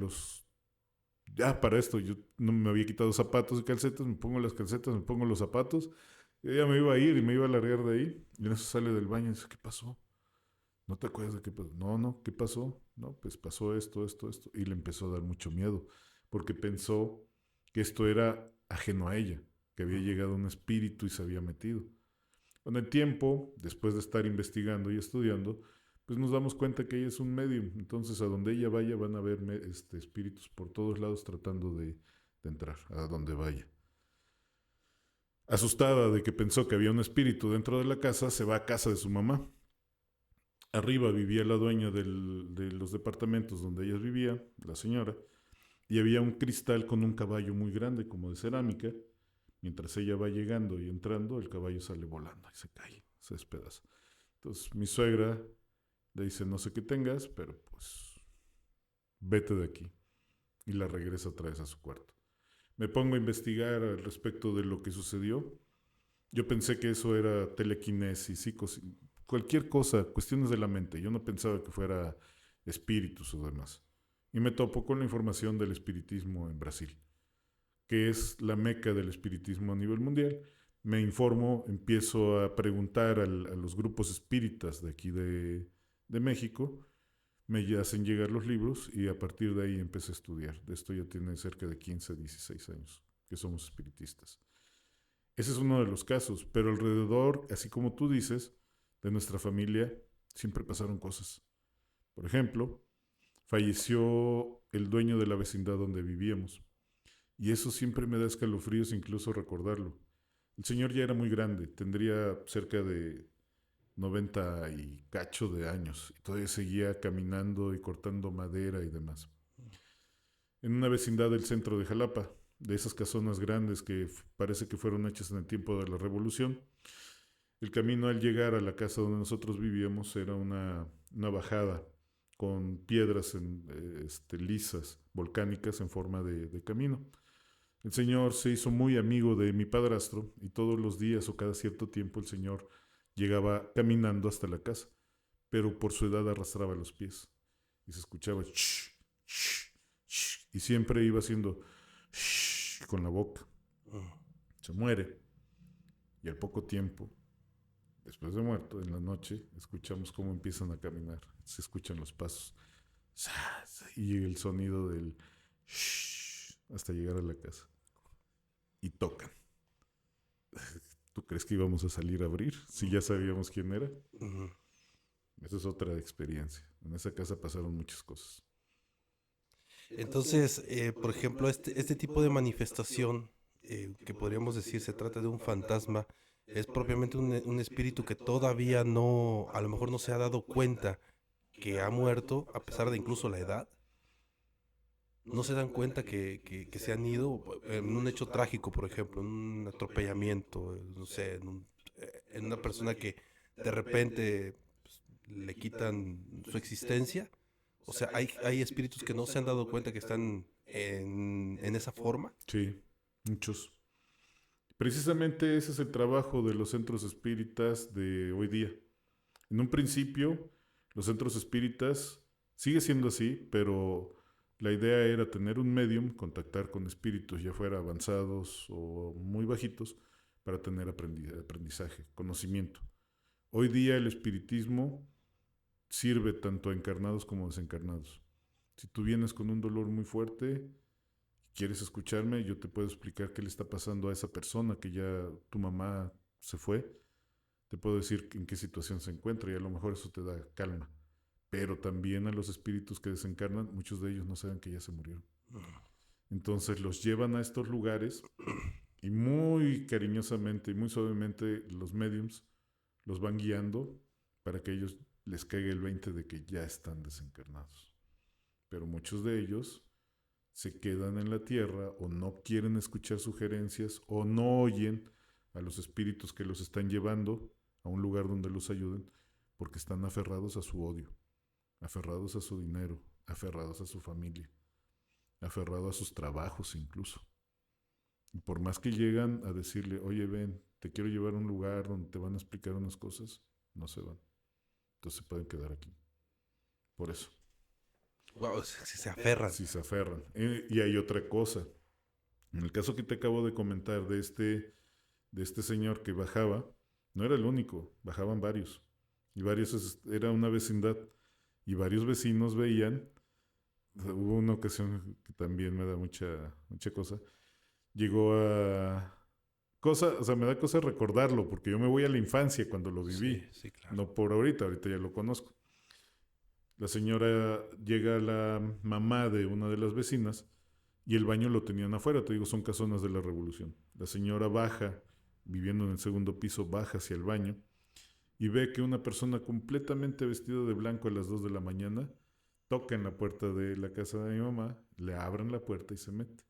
Speaker 2: ya para esto, yo no me había quitado zapatos y calcetas, me pongo las calcetas, me pongo los zapatos. Y ella me iba a ir y me iba a largar de ahí. Y en eso sale del baño y dice, ¿qué pasó? ¿No te acuerdas de qué pasó? No, ¿qué pasó? No, pues pasó esto, esto, esto. Y le empezó a dar mucho miedo, porque pensó que esto era ajeno a ella, que había llegado un espíritu y se había metido. Con el tiempo, después de estar investigando y estudiando, pues nos damos cuenta que ella es un medium. Entonces, a donde ella vaya, van a haber espíritus por todos lados tratando de entrar, a donde vaya. Asustada de que pensó que había un espíritu dentro de la casa, se va a casa de su mamá. Arriba vivía la dueña de los departamentos donde ella vivía, la señora, y había un cristal con un caballo muy grande, como de cerámica. Mientras ella va llegando y entrando, el caballo sale volando y se cae, se despedaza. Entonces mi suegra le dice, no sé qué tengas, pero pues vete de aquí. Y la regresa otra vez a su cuarto. Me pongo a investigar al respecto de lo que sucedió. Yo pensé que eso era telequinesis, cualquier cosa, cuestiones de la mente. Yo no pensaba que fuera espíritus o demás. Y me topo con la información del espiritismo en Brasil, que es la meca del espiritismo a nivel mundial. Me informo, empiezo a preguntar a los grupos espíritas de aquí de México, me hacen llegar los libros y a partir de ahí empecé a estudiar. De esto ya tiene cerca de 15, 16 años que somos espiritistas. Ese es uno de los casos, pero alrededor, así como tú dices, de nuestra familia siempre pasaron cosas. Por ejemplo, falleció el dueño de la vecindad donde vivíamos. Y eso siempre me da escalofríos incluso recordarlo. El señor ya era muy grande, tendría cerca de 90 y cacho de años. Y todavía seguía caminando y cortando madera y demás. En una vecindad del centro de Jalapa, de esas casonas grandes que parece que fueron hechas en el tiempo de la Revolución, el camino al llegar a la casa donde nosotros vivíamos era una bajada con piedras lisas, volcánicas en forma de camino. El señor se hizo muy amigo de mi padrastro y todos los días o cada cierto tiempo el señor llegaba caminando hasta la casa, pero por su edad arrastraba los pies y se escuchaba shh, shh, shh, y siempre iba haciendo shh con la boca. Se muere y al poco tiempo, después de muerto, en la noche, escuchamos cómo empiezan a caminar. Se escuchan los pasos y el sonido del shh hasta llegar a la casa. Y tocan. ¿Tú crees que íbamos a salir a abrir si ya sabíamos quién era?
Speaker 1: Ujú.
Speaker 2: Esa es otra experiencia. En esa casa pasaron muchas cosas.
Speaker 1: Entonces, por ejemplo, este tipo de manifestación, que podríamos decir se trata de un fantasma, es propiamente un espíritu que todavía no, a lo mejor no se ha dado cuenta que ha muerto, a pesar de incluso la edad. No se dan cuenta que se han ido en un hecho trágico, por ejemplo, en un atropellamiento, no sé, en una persona que de repente pues, le quitan su existencia. O sea, hay espíritus que no se han dado cuenta que están en esa forma.
Speaker 2: Sí, muchos. Precisamente ese es el trabajo de los centros espíritas de hoy día. En un principio, los centros espíritas sigue siendo así, pero la idea era tener un medium, contactar con espíritus, ya fuera avanzados o muy bajitos, para tener aprendizaje, conocimiento. Hoy día el espiritismo sirve tanto a encarnados como a desencarnados. Si tú vienes con un dolor muy fuerte, quieres escucharme, yo te puedo explicar qué le está pasando a esa persona que ya tu mamá se fue. Te puedo decir en qué situación se encuentra y a lo mejor eso te da calma. Pero también a los espíritus que desencarnan, muchos de ellos no saben que ya se murieron. Entonces los llevan a estos lugares y muy cariñosamente y muy suavemente los mediums los van guiando para que ellos les caiga el 20 de que ya están desencarnados. Pero muchos de ellos se quedan en la tierra o no quieren escuchar sugerencias o no oyen a los espíritus que los están llevando a un lugar donde los ayuden porque están aferrados a su odio, aferrados a su dinero, aferrados a su familia, aferrados a sus trabajos incluso. Y por más que llegan a decirle, oye, ven, te quiero llevar a un lugar donde te van a explicar unas cosas, no se van. Entonces se pueden quedar aquí. Por eso.
Speaker 1: Wow, se aferran.
Speaker 2: Si se aferran. Y hay otra cosa. En el caso que te acabo de comentar de este señor que bajaba, no era el único, bajaban varios. Y varios, era una vecindad. Y varios vecinos veían. Hubo una ocasión que también me da mucha cosa. Llegó a... Cosa, o sea, me da cosa recordarlo, porque yo me voy a la infancia cuando lo
Speaker 1: Sí,
Speaker 2: viví.
Speaker 1: sí, claro.
Speaker 2: No por ahorita ya lo conozco. La señora llega a la mamá de una de las vecinas y el baño lo tenían afuera. Te digo, son casonas de la Revolución. La señora baja, viviendo en el segundo piso, baja hacia el baño y ve que una persona completamente vestida de blanco a las 2 de la mañana toca en la puerta de la casa de mi mamá, le abren la puerta y se mete.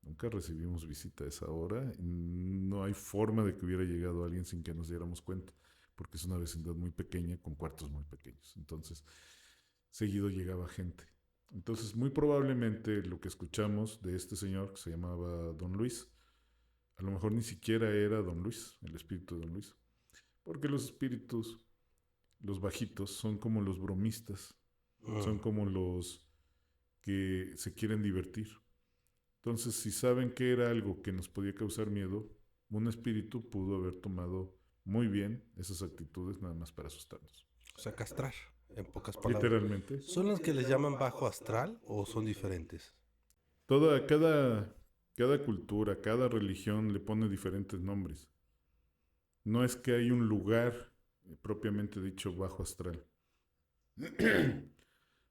Speaker 2: Nunca recibimos visita a esa hora. No hay forma de que hubiera llegado alguien sin que nos diéramos cuenta, porque es una vecindad muy pequeña con cuartos muy pequeños. Entonces, seguido llegaba gente. Entonces, muy probablemente lo que escuchamos de este señor que se llamaba Don Luis, a lo mejor ni siquiera era Don Luis, el espíritu de Don Luis, porque los espíritus, los bajitos, son como los bromistas, son como los que se quieren divertir. Entonces, si saben que era algo que nos podía causar miedo, un espíritu pudo haber tomado muy bien esas actitudes nada más para asustarnos.
Speaker 1: O sea, castrar, en pocas palabras.
Speaker 2: Literalmente.
Speaker 1: ¿Son las que les llaman bajo astral o son diferentes?
Speaker 2: Cada cultura, cada religión le pone diferentes nombres. No es que hay un lugar propiamente dicho bajo astral.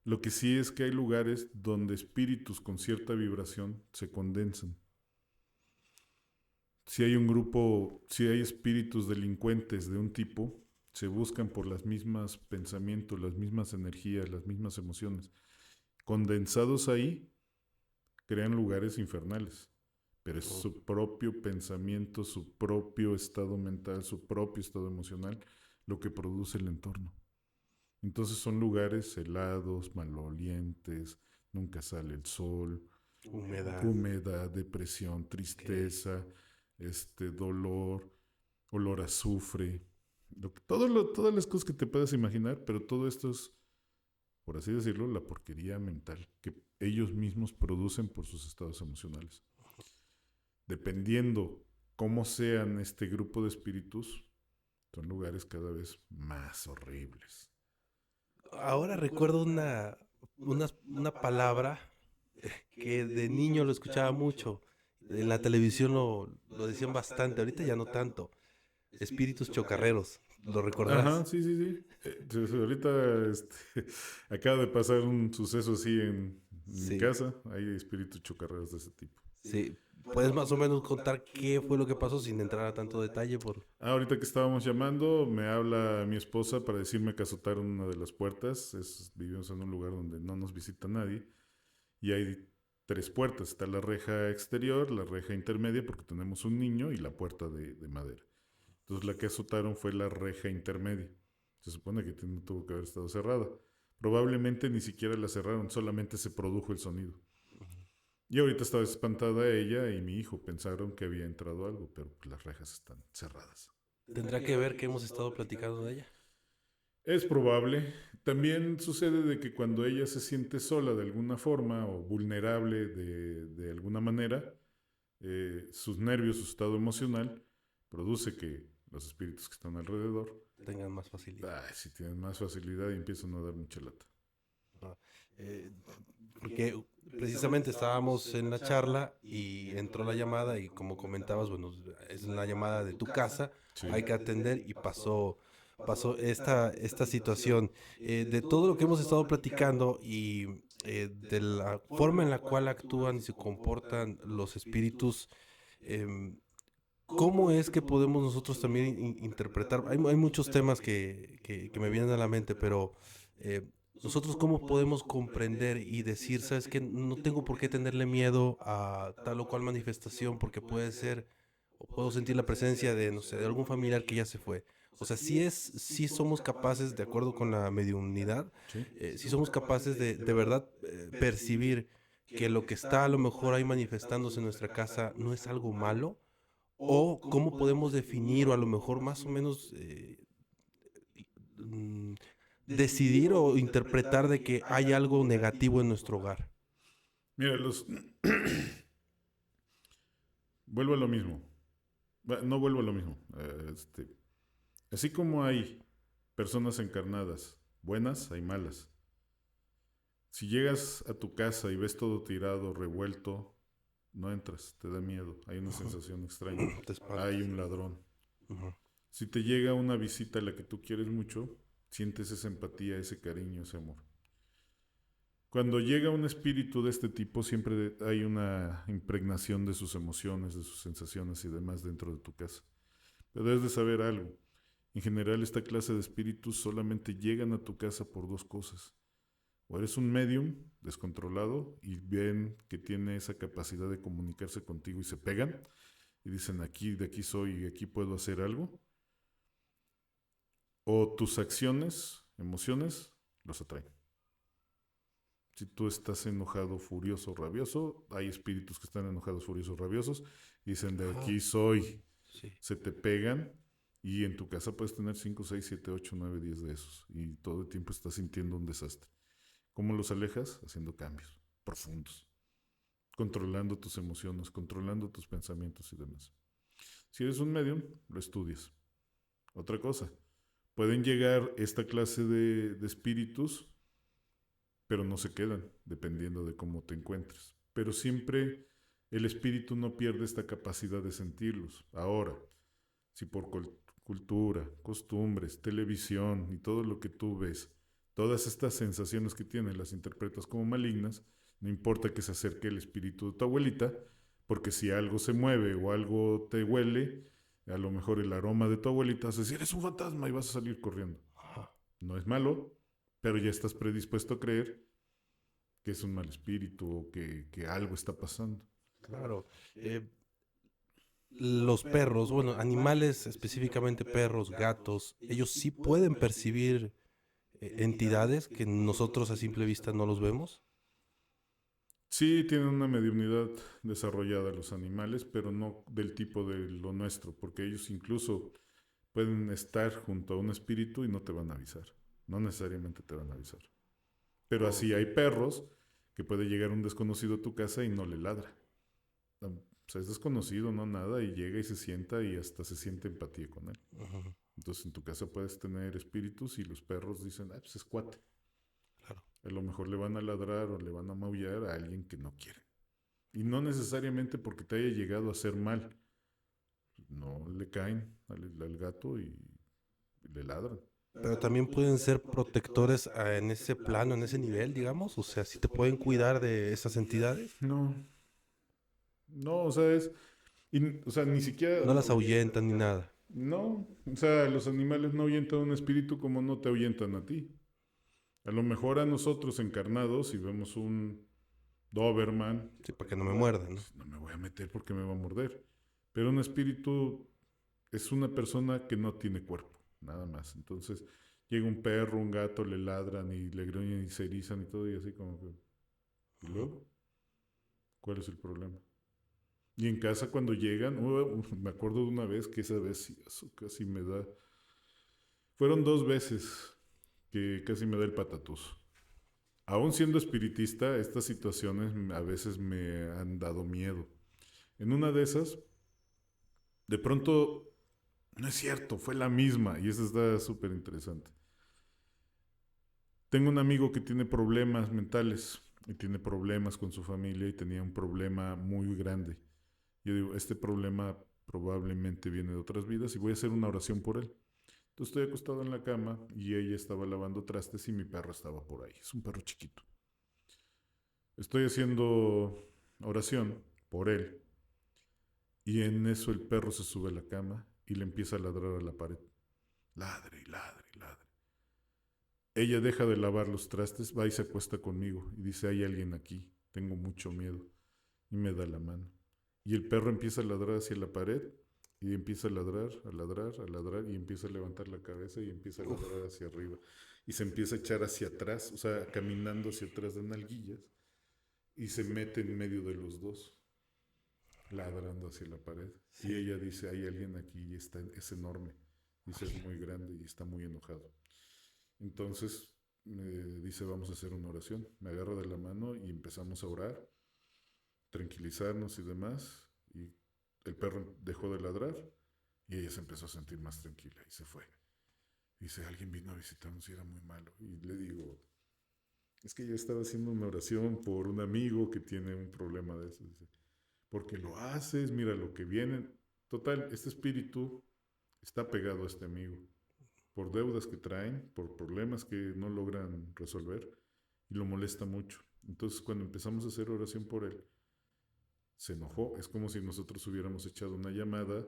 Speaker 2: Lo que sí es que hay lugares donde espíritus con cierta vibración se condensan. Si hay un grupo, si hay espíritus delincuentes de un tipo, se buscan por las mismas pensamientos, las mismas energías, las mismas emociones. Condensados ahí, crean lugares infernales. Pero es su propio pensamiento, su propio estado mental, su propio estado emocional, lo que produce el entorno. Entonces son lugares helados, malolientes, nunca sale el sol, humedad, depresión, tristeza, dolor, olor a azufre, todas las cosas que te puedas imaginar, pero todo esto es, por así decirlo, la porquería mental que ellos mismos producen por sus estados emocionales. Dependiendo como sean este grupo de espíritus, son lugares cada vez más horribles.
Speaker 1: Ahora recuerdo una palabra que de niño lo escuchaba mucho. En la televisión lo decían bastante, ahorita ya no tanto. Espíritus chocarreros, ¿lo
Speaker 2: Ajá,
Speaker 1: recordarás?
Speaker 2: sí, sí, sí. Ahorita acaba de pasar un suceso así en mi
Speaker 1: Sí,
Speaker 2: casa. Hay espíritus chocarreros de ese tipo.
Speaker 1: sí. ¿Puedes más o menos contar qué fue lo que pasó sin entrar a tanto detalle?
Speaker 2: Ahorita que estábamos llamando, me habla mi esposa para decirme que azotaron una de las puertas. Vivimos en un lugar donde no nos visita nadie. Y hay tres puertas. Está la reja exterior, la reja intermedia, porque tenemos un niño, y la puerta de madera. Entonces la que azotaron fue la reja intermedia. Se supone que no tuvo que haber estado cerrada. Probablemente ni siquiera la cerraron, solamente se produjo el sonido. Y ahorita estaba espantada ella y mi hijo. Pensaron que había entrado algo, pero las rejas están cerradas.
Speaker 1: Tendrá que ver que hemos estado platicando de ella.
Speaker 2: Es probable. También sucede de que cuando ella se siente sola de alguna forma o vulnerable de alguna manera, sus nervios, su estado emocional, produce que los espíritus que están alrededor,
Speaker 1: Tengan más facilidad.
Speaker 2: si tienen más facilidad y empiezan a dar mucha lata.
Speaker 1: Ah, eh, Porque precisamente estábamos en la charla y entró la llamada y como comentabas, bueno, es una llamada de tu casa,
Speaker 2: Sí.
Speaker 1: hay que atender y pasó esta situación. De todo lo que hemos estado platicando y de la forma en la cual actúan y se comportan los espíritus, em, ¿cómo es que podemos nosotros también interpretar? Hay muchos temas que me vienen a la mente, pero eh, nosotros cómo podemos comprender y decir, sabes que no tengo por qué tenerle miedo a tal o cual manifestación, porque puede ser, o puedo sentir la presencia de, no sé, de algún familiar que ya se fue. O sea, si somos capaces, de acuerdo con la mediunidad,
Speaker 2: Sí.
Speaker 1: si somos capaces de verdad percibir que lo que está a lo mejor ahí manifestándose en nuestra casa no es algo malo, o cómo podemos definir o a lo mejor más o menos mm, decidir o interpretar de que hay algo negativo en nuestro hogar.
Speaker 2: Mira, vuelvo a lo mismo. No vuelvo a lo mismo. Así como hay personas encarnadas, buenas, hay malas. Si llegas a tu casa y ves todo tirado, revuelto, no entras, te da miedo, hay una sensación extraña,
Speaker 1: Te espantas.
Speaker 2: hay un ladrón.
Speaker 1: Ujú.
Speaker 2: Si te llega una visita a la que tú quieres mucho, sientes esa empatía, ese cariño, ese amor. Cuando llega un espíritu de este tipo, siempre hay una impregnación de sus emociones, de sus sensaciones y demás dentro de tu casa. Pero debes de saber algo. En general, esta clase de espíritus solamente llegan a tu casa por dos cosas. O eres un medium descontrolado y ven que tiene esa capacidad de comunicarse contigo y se pegan y dicen aquí, de aquí soy y aquí puedo hacer algo. O tus acciones, emociones, los atraen. Si tú estás enojado, furioso, rabioso, hay espíritus que están enojados, furiosos, rabiosos, y dicen de
Speaker 1: Ajá,
Speaker 2: aquí soy,
Speaker 1: sí.
Speaker 2: se te pegan y en tu casa puedes tener 5, 6, 7, 8, 9, 10 de esos y todo el tiempo estás sintiendo un desastre. ¿Cómo los alejas? Haciendo cambios profundos, controlando tus emociones, controlando tus pensamientos y demás. Si eres un medium, lo estudias. Otra cosa, pueden llegar esta clase de espíritus, pero no se quedan, dependiendo de cómo te encuentres. Pero siempre el espíritu no pierde esta capacidad de sentirlos. Ahora, si por cultura, costumbres, televisión y todo lo que tú ves, todas estas sensaciones que tienes las interpretas como malignas, no importa que se acerque el espíritu de tu abuelita, porque si algo se mueve o algo te huele, a lo mejor el aroma de tu abuelita vas a decir, eres un fantasma y vas a salir corriendo.
Speaker 1: Ajá,
Speaker 2: No es malo, pero ya estás predispuesto a creer que es un mal espíritu o que algo está pasando.
Speaker 1: claro. Los perros, bueno, animales específicamente perros, gatos, ellos sí pueden percibir entidades que nosotros a simple vista no los vemos.
Speaker 2: Sí, tienen una mediunidad desarrollada los animales, pero no del tipo de lo nuestro, porque ellos incluso pueden estar junto a un espíritu y no te van a avisar. No necesariamente te van a avisar. Pero así
Speaker 1: Ok.
Speaker 2: hay perros que puede llegar un desconocido a tu casa y no le ladra. O sea, es desconocido, no nada, y llega y se sienta y hasta se siente empatía con él.
Speaker 1: Ujú.
Speaker 2: Entonces en tu casa puedes tener espíritus y los perros dicen, ah, pues es cuate.
Speaker 1: Claro.
Speaker 2: A lo mejor le van a ladrar o le van a maullar a alguien que no quiere. Y no necesariamente porque te haya llegado a hacer mal. No le caen al gato y le ladran.
Speaker 1: Pero también pueden ser protectores en ese plano, en ese nivel, digamos. O sea, si te pueden cuidar de esas entidades.
Speaker 2: No, no, o sea, o sea, ni siquiera,
Speaker 1: No las ahuyentan ni nada.
Speaker 2: no, o sea, los animales no ahuyentan a un espíritu como no te ahuyentan a ti. A lo mejor a nosotros encarnados, si vemos un Doberman,
Speaker 1: Sí, para que no me muerdan, ¿no?
Speaker 2: pues no me voy a meter porque me va a morder. Pero un espíritu es una persona que no tiene cuerpo, nada más. Entonces llega un perro, un gato, le ladran y le gruñen y se erizan y todo, y así como que, ¿y luego? ¿Cuál es el problema? Y en casa cuando llegan, me acuerdo de una vez que esa vez sí, eso casi me da. Fueron 2 veces que casi me da el patatús. Aún siendo espiritista, estas situaciones a veces me han dado miedo. En una de esas, de pronto, no es cierto, fue la misma, y eso está súper interesante. Tengo un amigo que tiene problemas mentales y tiene problemas con su familia y tenía un problema muy grande. Yo digo, este problema probablemente viene de otras vidas y voy a hacer una oración por él. Entonces estoy acostado en la cama y ella estaba lavando trastes y mi perro estaba por ahí. Es un perro chiquito. Estoy haciendo oración por él y en eso el perro se sube a la cama y le empieza a ladrar a la pared. Ladre, ladre, ladre. Ella deja de lavar los trastes, va y se acuesta conmigo y dice, hay alguien aquí, tengo mucho miedo. Y me da la mano. Y el perro empieza a ladrar hacia la pared y empieza a ladrar, a ladrar, a ladrar y empieza a levantar la cabeza y empieza a ladrar hacia arriba. Y se empieza a echar hacia atrás, o sea, caminando hacia atrás de nalguillas y se mete en medio de los dos, ladrando hacia la pared. Y
Speaker 1: Sí.
Speaker 2: ella dice, hay alguien aquí y es enorme. Dice, es muy grande y está muy enojado. Entonces me dice, vamos a hacer una oración. Me agarra de la mano y empezamos a orar, tranquilizarnos y demás. Y el perro dejó de ladrar y ella se empezó a sentir más tranquila y se fue. Dice, alguien vino a visitarnos y era muy malo. Y le digo, es que yo estaba haciendo una oración por un amigo que tiene un problema de eso. Dice, porque lo haces, mira lo que viene. Total, este espíritu está pegado a este amigo por deudas que traen, por problemas que no logran resolver y lo molesta mucho. Entonces cuando empezamos a hacer oración por él, se enojó. Es como si nosotros hubiéramos echado una llamada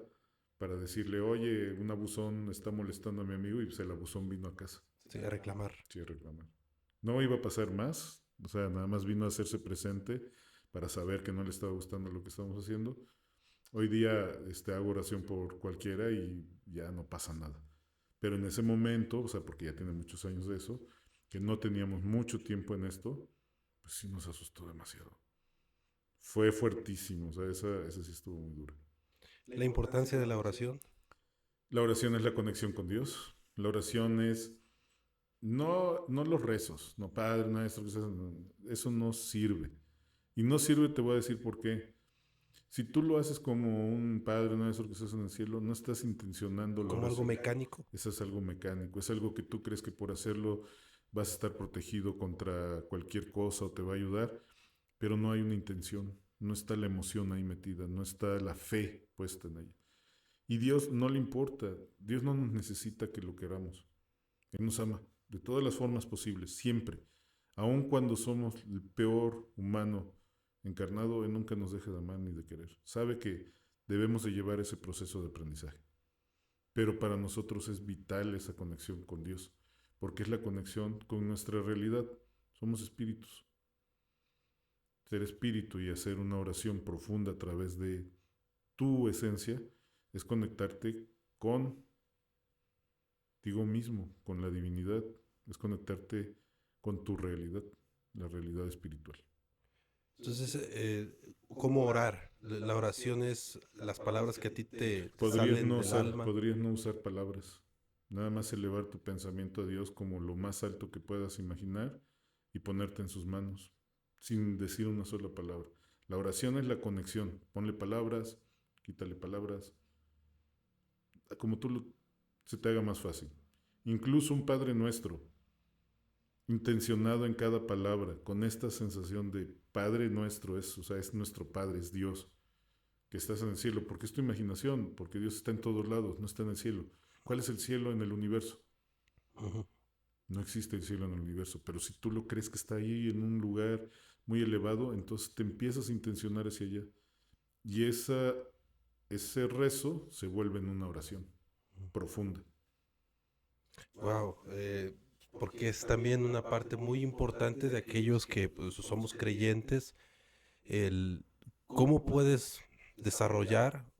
Speaker 2: para decirle, oye, un abusón está molestando a mi amigo y pues el abusón vino a casa.
Speaker 1: Sí, a reclamar.
Speaker 2: Sí, a reclamar. No iba a pasar más, o sea, nada más vino a hacerse presente para saber que no le estaba gustando lo que estábamos haciendo. Hoy día hago oración por cualquiera y ya no pasa nada. Pero en ese momento, o sea, porque ya tiene muchos años de eso, que no teníamos mucho tiempo en esto, pues sí nos asustó demasiado. Fue fuertísimo, o sea, esa sí estuvo muy dura.
Speaker 1: La importancia de la oración.
Speaker 2: La oración es la conexión con Dios. La oración es no los rezos, no Padre Nuestro, eso no sirve. Y no sirve, te voy a decir por qué. Si tú lo haces como un Padre Nuestro que estás en el cielo, no estás intencionando la
Speaker 1: Como algo
Speaker 2: oración.
Speaker 1: mecánico.
Speaker 2: Eso es algo mecánico, es algo que tú crees que por hacerlo vas a estar protegido contra cualquier cosa o te va a ayudar, pero no hay una intención, no está la emoción ahí metida, no está la fe puesta en ella. Y Dios no le importa, Dios no nos necesita que lo queramos. Él nos ama de todas las formas posibles, siempre. Aun cuando somos el peor humano encarnado, Él nunca nos deja de amar ni de querer. Sabe que debemos de llevar ese proceso de aprendizaje. Pero para nosotros es vital esa conexión con Dios, porque es la conexión con nuestra realidad. Somos espíritus. Ser espíritu y hacer una oración profunda a través de tu esencia es conectarte contigo mismo, con la divinidad, es conectarte con tu realidad, la realidad espiritual.
Speaker 1: Entonces, ¿cómo orar? La oración es las palabras que a ti te
Speaker 2: Podrías
Speaker 1: salen
Speaker 2: no
Speaker 1: del
Speaker 2: usar,
Speaker 1: alma.
Speaker 2: podrías no usar palabras, nada más elevar tu pensamiento a Dios como lo más alto que puedas imaginar y ponerte en sus manos, sin decir una sola palabra. La oración es la conexión. Ponle palabras, quítale palabras, como se te haga más fácil. Incluso un Padre Nuestro, intencionado en cada palabra, con esta sensación de Padre Nuestro, o sea, es nuestro Padre, es Dios, que estás en el cielo, porque es tu imaginación, porque Dios está en todos lados, no está en el cielo. ¿Cuál es el cielo en el universo?
Speaker 1: Ujú.
Speaker 2: No existe el cielo en el universo, pero si tú lo crees que está ahí en un lugar muy elevado, entonces te empiezas a intencionar hacia allá. Y ese rezo se vuelve en una oración profunda.
Speaker 1: Wow, porque es también una parte muy importante de aquellos que pues, somos creyentes, el cómo puedes desarrollar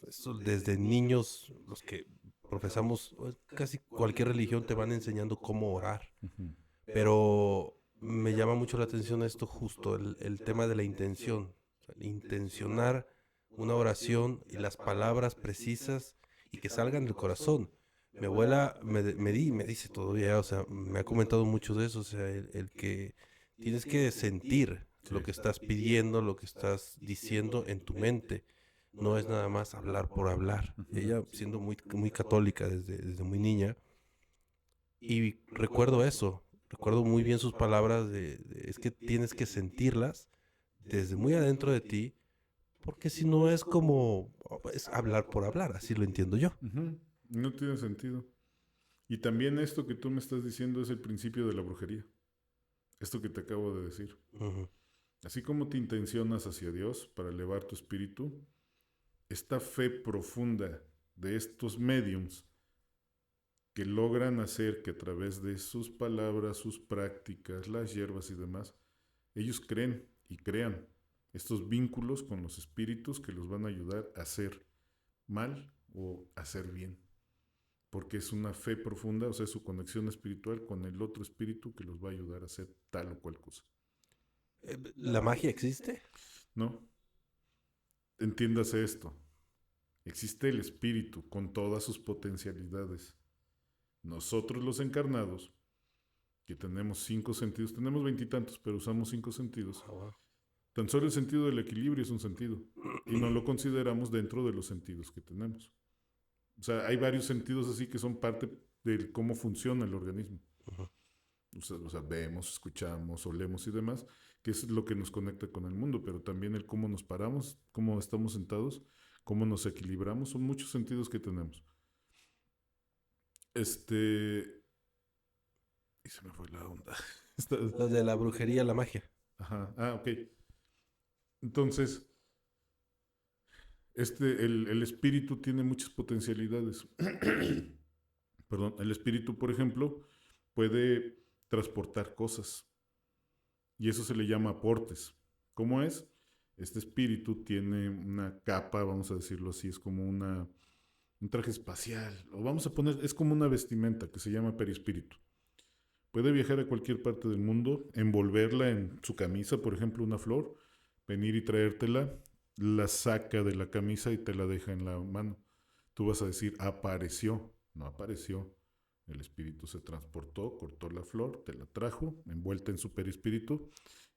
Speaker 1: eso desde niños, los que profesamos pues, casi cualquier religión te van enseñando cómo orar,
Speaker 2: Ujú.
Speaker 1: pero me llama mucho la atención esto justo, el tema de la intención, o sea, el intencionar una oración y las palabras precisas y que salgan del corazón. Mi abuela me dice todavía, o sea, me ha comentado mucho de eso, o sea, el que tienes que sentir lo
Speaker 2: Sí.
Speaker 1: que estás pidiendo, lo que estás diciendo en tu mente. No es nada más hablar por hablar.
Speaker 2: Ujú.
Speaker 1: Ella, siendo muy católica desde muy niña, y recuerdo eso, recuerdo muy bien sus palabras es que tienes que sentirlas desde muy adentro de ti, porque si no es como, es hablar por hablar, así lo entiendo yo.
Speaker 2: Ujú. No tiene sentido. Y también esto que tú me estás diciendo es el principio de la brujería. Esto que te acabo de decir.
Speaker 1: Ujú.
Speaker 2: Así como te intencionas hacia Dios para elevar tu espíritu, esta fe profunda de estos mediums que logran hacer que a través de sus palabras, sus prácticas, las hierbas y demás, ellos creen y crean estos vínculos con los espíritus que los van a ayudar a hacer mal o a hacer bien. Porque es una fe profunda, o sea, su conexión espiritual con el otro espíritu que los va a ayudar a hacer tal o cual cosa.
Speaker 1: ¿La magia existe?
Speaker 2: ¿No? Entiéndase esto. Existe el espíritu con todas sus potencialidades. Nosotros los encarnados, que tenemos 5 sentidos, tenemos veintitantos, pero usamos 5 sentidos.
Speaker 1: Ah, wow.
Speaker 2: Tan solo el sentido del equilibrio es un sentido. Y no lo consideramos dentro de los sentidos que tenemos. O sea, hay varios sentidos así que son parte de cómo funciona el organismo.
Speaker 1: Ujú.
Speaker 2: O sea, vemos, escuchamos, olemos y demás, que es lo que nos conecta con el mundo, pero también el cómo nos paramos, cómo estamos sentados, cómo nos equilibramos, son muchos sentidos que tenemos. Este... Y se me fue la onda.
Speaker 1: Lo de la brujería, la magia.
Speaker 2: Ajá, ok. Entonces, el espíritu tiene muchas potencialidades. Perdón, el espíritu, por ejemplo, puede transportar cosas y eso se le llama aportes. ¿Cómo es? Este espíritu tiene una capa, vamos a decirlo así, es como un traje espacial, o vamos a poner, es como una vestimenta que se llama perispíritu. Puede viajar a cualquier parte del mundo, envolverla en su camisa, por ejemplo, una flor, venir y traértela, la saca de la camisa y te la deja en la mano. Tú vas a decir, apareció, no apareció. El espíritu se transportó, cortó la flor, te la trajo, envuelta en su perispíritu,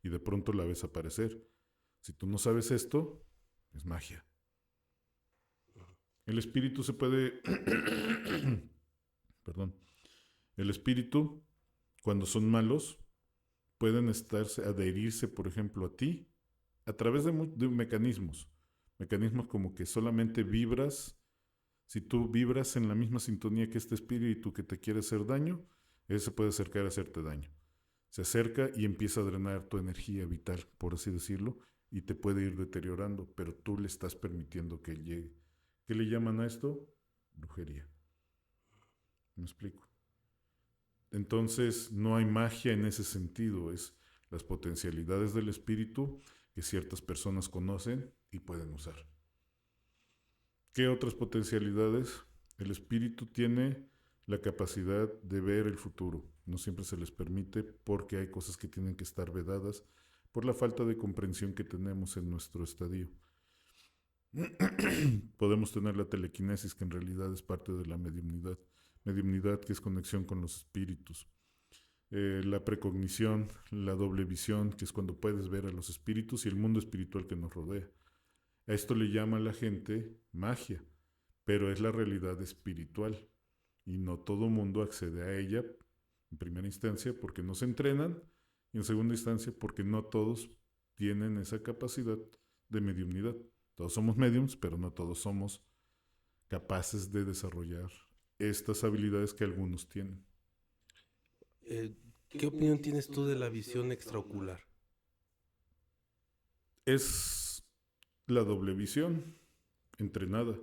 Speaker 2: y de pronto la ves aparecer. Si tú no sabes esto, es magia. El espíritu se puede... Perdón. El espíritu, cuando son malos, pueden adherirse, por ejemplo, a ti a través de mecanismos. Mecanismos como que solamente vibras. Si tú vibras en la misma sintonía que este espíritu que te quiere hacer daño, él se puede acercar a hacerte daño. Se acerca y empieza a drenar tu energía vital, por así decirlo, y te puede ir deteriorando, pero tú le estás permitiendo que él llegue. ¿Qué le llaman a esto? Brujería. ¿Me explico? Entonces, no hay magia en ese sentido, es las potencialidades del espíritu que ciertas personas conocen y pueden usar. ¿Qué otras potencialidades? El espíritu tiene la capacidad de ver el futuro. No siempre se les permite porque hay cosas que tienen que estar vedadas por la falta de comprensión que tenemos en nuestro estadio. Podemos tener la telequinesis, que en realidad es parte de la mediumnidad. Mediumnidad, que es conexión con los espíritus. la precognición, la doble visión, que es cuando puedes ver a los espíritus y el mundo espiritual que nos rodea. A esto le llama la gente magia, pero es la realidad espiritual y no todo mundo accede a ella en primera instancia porque no se entrenan y en segunda instancia porque no todos tienen esa capacidad de mediumnidad. Todos somos mediums, pero no todos somos capaces de desarrollar estas habilidades que algunos tienen.
Speaker 1: ¿Qué opinión tienes tú de la visión extraocular?
Speaker 2: Es la doble visión entrenada.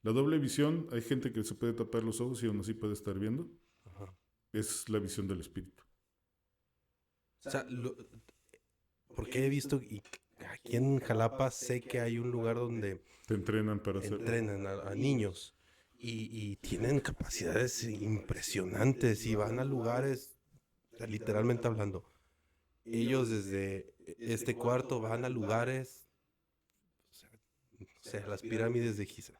Speaker 2: La doble visión, hay gente que se puede tapar los ojos y aún así puede estar viendo.
Speaker 1: Ajá.
Speaker 2: Es la visión del espíritu.
Speaker 1: O sea, porque he visto, y aquí en Jalapa sé que hay un lugar donde
Speaker 2: Te entrenan para hacerlo.
Speaker 1: entrenan a niños y tienen capacidades impresionantes y van a lugares, o sea, literalmente hablando. Ellos desde este cuarto van a lugares, o sea, las pirámides de Giza.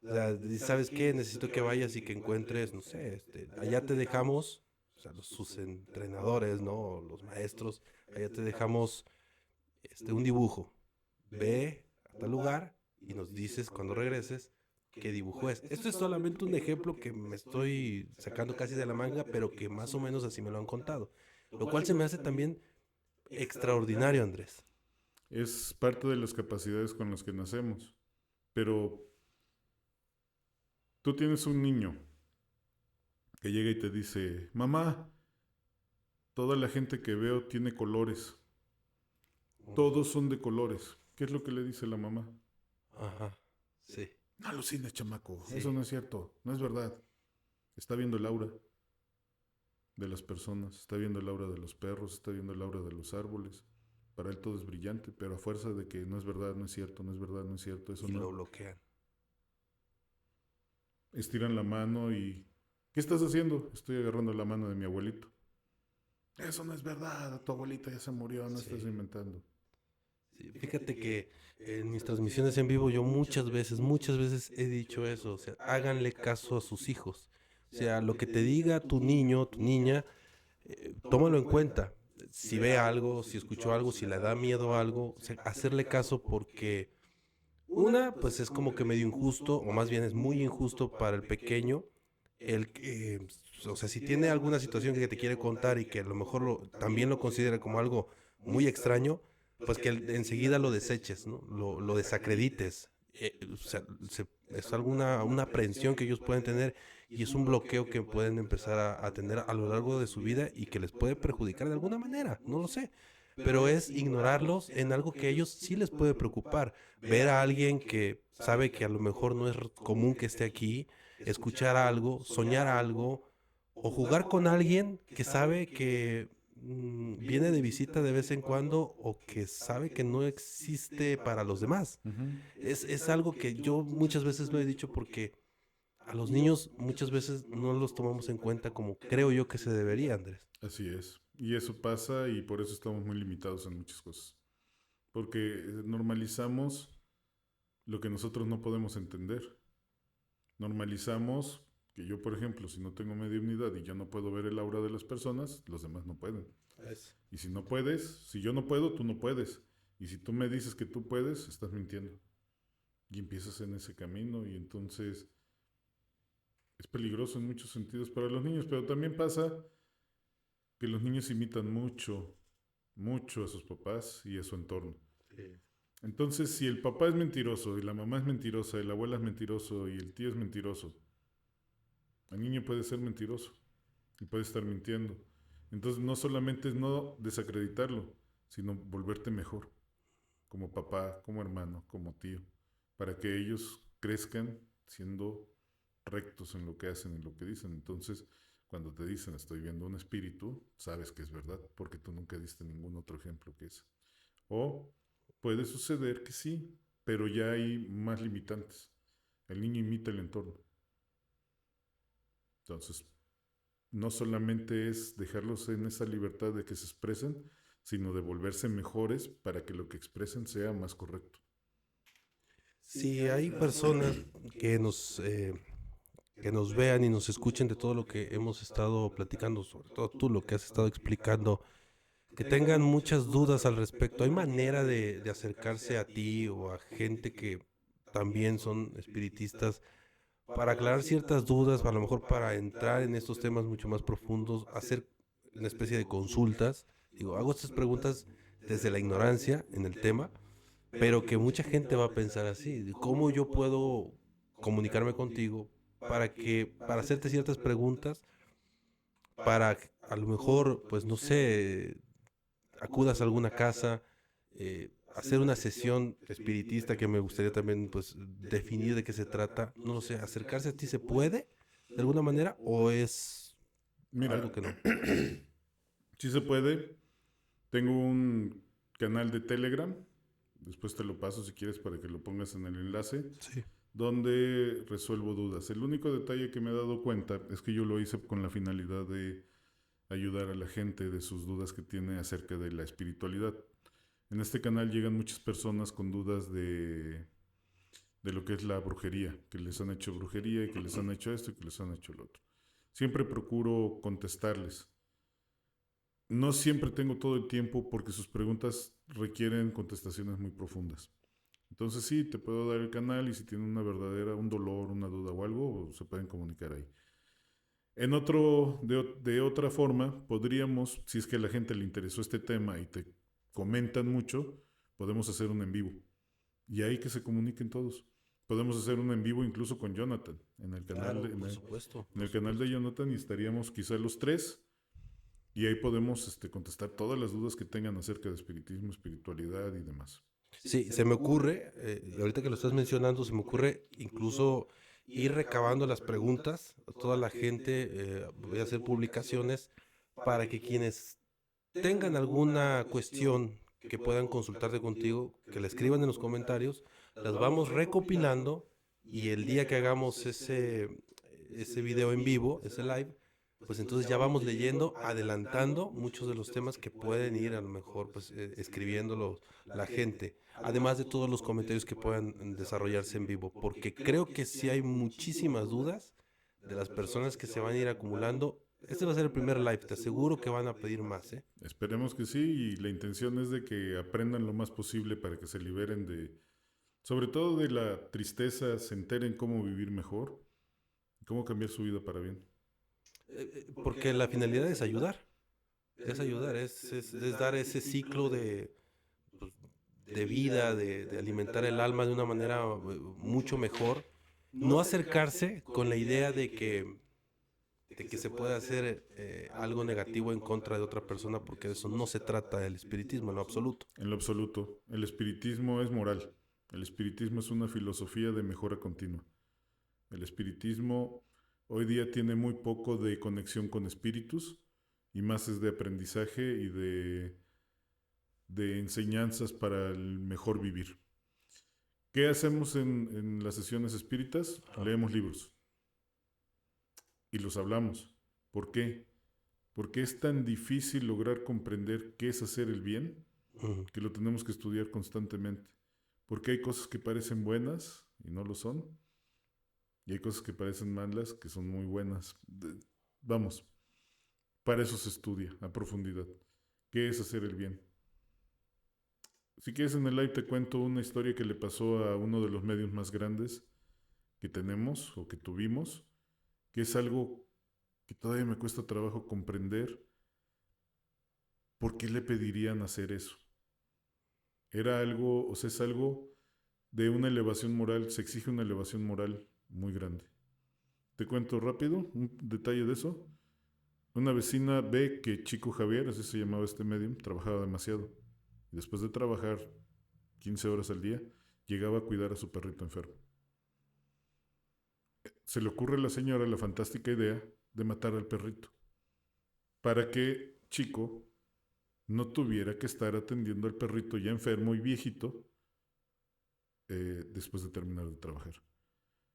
Speaker 1: O sea, ¿sabes qué? Necesito que vayas y que encuentres, no sé, allá te dejamos, o sea, sus entrenadores, ¿no? Los maestros, allá te dejamos un dibujo. Ve a tal lugar y nos dices cuando regreses qué dibujo es. Esto es solamente un ejemplo que me estoy sacando casi de la manga, pero que más o menos así me lo han contado. Lo cual se me hace también extraordinario, Andrés.
Speaker 2: Es parte de las capacidades con las que nacemos. Pero tú tienes un niño que llega y te dice, mamá, toda la gente que veo tiene colores. Todos son de colores. ¿Qué es lo que le dice la mamá?
Speaker 1: Ajá, sí.
Speaker 2: No alucines, chamaco.
Speaker 1: Sí.
Speaker 2: Eso no es cierto. No es verdad. Está viendo el aura de las personas. Está viendo el aura de los perros. Está viendo el aura de los árboles. Para él todo es brillante, pero a fuerza de que no es verdad, no es cierto, no es verdad, no es cierto, eso
Speaker 1: Y
Speaker 2: no.
Speaker 1: lo bloquean.
Speaker 2: Estiran la mano y... ¿Qué estás haciendo? Estoy agarrando la mano de mi abuelito. Eso no es verdad, tu abuelita ya se murió, no
Speaker 1: Sí.
Speaker 2: estás inventando.
Speaker 1: Sí, fíjate que en mis transmisiones en vivo yo muchas veces he dicho eso, o sea, háganle caso a sus hijos. O sea, lo que te diga tu niño, tu niña, tómalo en cuenta. Si ve algo, si escuchó algo, si le da miedo a algo, o sea, hacerle caso porque una, pues es como que medio injusto, o más bien es muy injusto para el pequeño, el que, o sea, si tiene alguna situación que te quiere contar y que a lo mejor también lo considera como algo muy extraño, pues que enseguida lo deseches, ¿no? Lo desacredites. O sea, es alguna una aprehensión que ellos pueden tener y es un bloqueo que pueden empezar a tener a lo largo de su vida y que les puede perjudicar de alguna manera, no lo sé. Pero es ignorarlos en algo que a ellos sí les puede preocupar. Ver a alguien que sabe que a lo mejor no es común que esté aquí, escuchar algo, soñar algo, o jugar con alguien que sabe que viene de visita de vez en cuando o que sabe que no existe para los demás.
Speaker 2: Uh-huh.
Speaker 1: Es algo que yo muchas veces lo he dicho porque a los niños muchas veces no los tomamos en cuenta como creo yo que se debería, Andrés.
Speaker 2: Así es. Y eso pasa y por eso estamos muy limitados en muchas cosas. Porque normalizamos lo que nosotros no podemos entender. Normalizamos que yo, por ejemplo, si no tengo mediunidad y ya no puedo ver el aura de las personas, los demás no pueden. Y si no puedes, si yo no puedo, tú no puedes. Y si tú me dices que tú puedes, estás mintiendo. Y empiezas en ese camino y entonces es peligroso en muchos sentidos para los niños, pero también pasa que los niños imitan mucho, mucho a sus papás y a su entorno.
Speaker 1: Sí.
Speaker 2: Entonces, si el papá es mentiroso y la mamá es mentirosa y la abuela es mentiroso y el tío es mentiroso, el niño puede ser mentiroso y puede estar mintiendo. Entonces, no solamente es no desacreditarlo, sino volverte mejor, como papá, como hermano, como tío, para que ellos crezcan siendo rectos en lo que hacen y lo que dicen. Entonces, cuando te dicen estoy viendo un espíritu, sabes que es verdad, porque tú nunca diste ningún otro ejemplo que ese. O puede suceder que sí, pero ya hay más limitantes. El niño imita el entorno. Entonces, no solamente es dejarlos en esa libertad de que se expresen, sino de volverse mejores para que lo que expresen sea más correcto.
Speaker 1: Sí, hay personas que que nos vean y nos escuchen de todo lo que hemos estado platicando, sobre todo tú lo que has estado explicando, que tengan muchas dudas al respecto. ¿Hay manera de acercarse a ti o a gente que también son espiritistas para aclarar ciertas dudas, a lo mejor para entrar en estos temas mucho más profundos, hacer una especie de consultas? Digo, hago estas preguntas desde la ignorancia en el tema, pero que mucha gente va a pensar así, ¿cómo yo puedo comunicarme contigo para hacerte ciertas preguntas, para a lo mejor, pues no sé, acudas a alguna casa, hacer una sesión espiritista que me gustaría también pues definir de qué se trata, no lo sé, acercarse a ti se puede de alguna manera o es algo
Speaker 2: Mira,
Speaker 1: que no?
Speaker 2: sí se puede. Tengo un canal de Telegram, después te lo paso si quieres para que lo pongas en el enlace,
Speaker 1: Sí.
Speaker 2: donde resuelvo dudas. El único detalle que me he dado cuenta es que yo lo hice con la finalidad de ayudar a la gente de sus dudas que tiene acerca de la espiritualidad. En este canal llegan muchas personas con dudas de lo que es la brujería, que les han hecho brujería y que les han hecho esto y que les han hecho lo otro. Siempre procuro contestarles. No siempre tengo todo el tiempo porque sus preguntas requieren contestaciones muy profundas. Entonces sí, te puedo dar el canal y si tienen un dolor, una duda o algo, se pueden comunicar ahí. De otra forma, podríamos, si es que a la gente le interesó este tema y te comentan mucho, podemos hacer un en vivo. Y ahí que se comuniquen todos. Podemos hacer un en vivo incluso con Jonathan
Speaker 1: Claro, por supuesto,
Speaker 2: en
Speaker 1: por
Speaker 2: el canal de
Speaker 1: supuesto.
Speaker 2: Jonathan y estaríamos quizá los tres y ahí podemos contestar todas las dudas que tengan acerca de espiritismo, espiritualidad y demás.
Speaker 1: Sí, se me ocurre, y ahorita que lo estás mencionando, se me ocurre incluso ir recabando las preguntas a toda la gente, voy a hacer publicaciones para que quienes tengan alguna cuestión que puedan consultarte contigo, que la escriban en los comentarios, las vamos recopilando y el día que hagamos ese video en vivo, ese live, pues entonces ya vamos leyendo, adelantando muchos de los temas que pueden ir a lo mejor pues escribiéndolo la gente, además de todos los comentarios que puedan desarrollarse en vivo, porque creo que sí hay muchísimas dudas de las personas que se van a ir acumulando. Este va a ser el primer live, te aseguro que van a pedir más, ¿eh?
Speaker 2: Esperemos que sí y la intención es de que aprendan lo más posible para que se liberen sobre todo de la tristeza, se enteren cómo vivir mejor, cómo cambiar su vida para bien.
Speaker 1: Porque la finalidad es ayudar, es dar ese ciclo pues, de vida, de alimentar el alma de una manera mucho mejor. No acercarse con la idea de que se puede hacer algo negativo en contra de otra persona, porque de eso no se trata del espiritismo en lo absoluto.
Speaker 2: En lo absoluto, el espiritismo es moral. El espiritismo es una filosofía de mejora continua. El espiritismo hoy día tiene muy poco de conexión con espíritus y más es de aprendizaje y de enseñanzas para el mejor vivir. ¿Qué hacemos en las sesiones espíritas?
Speaker 1: Ajá.
Speaker 2: Leemos libros y los hablamos. ¿Por qué? Porque es tan difícil lograr comprender qué es hacer el bien
Speaker 1: Ujú.
Speaker 2: que lo tenemos que estudiar constantemente. Porque hay cosas que parecen buenas y no lo son. Y hay cosas que parecen malas que son muy buenas. Vamos, para eso se estudia a profundidad. ¿Qué es hacer el bien? Si quieres en el live te cuento una historia que le pasó a uno de los medios más grandes que tenemos o que tuvimos, que es algo que todavía me cuesta trabajo comprender por qué le pedirían hacer eso. Era algo, o sea, es algo de una elevación moral, se exige una elevación moral muy grande. Te cuento rápido un detalle de eso. Una vecina ve que Chico Javier, así se llamaba este medium, trabajaba demasiado. Y después de trabajar 15 horas al día, llegaba a cuidar a su perrito enfermo. Se le ocurre a la señora la fantástica idea de matar al perrito para que Chico no tuviera que estar atendiendo al perrito ya enfermo y viejito después de terminar de trabajar.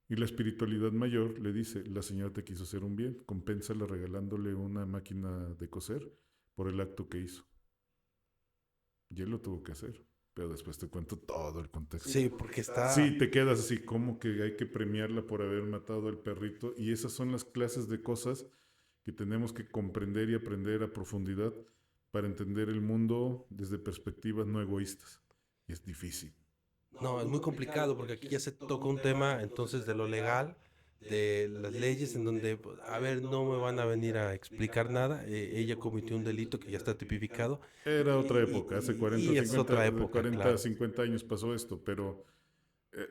Speaker 2: Y la espiritualidad mayor le dice, la señora te quiso hacer un bien, compénsala regalándole una máquina de coser por el acto que hizo. Y él lo tuvo que hacer. pero después te cuento todo el contexto.
Speaker 1: Sí, porque está...
Speaker 2: Sí, te quedas así, como que hay que premiarla por haber matado al perrito. Y esas son las clases de cosas que tenemos que comprender y aprender a profundidad para entender el mundo desde perspectivas no egoístas. Y es difícil.
Speaker 1: No, es muy complicado porque aquí ya se toca un tema entonces de lo legal, de las leyes en donde, pues, a ver, no me van a venir a explicar nada. Ella cometió un delito que ya está tipificado
Speaker 2: Era otra época, hace 40,
Speaker 1: y es
Speaker 2: 50,
Speaker 1: otra época,
Speaker 2: 40,
Speaker 1: claro.
Speaker 2: 50 años pasó esto, pero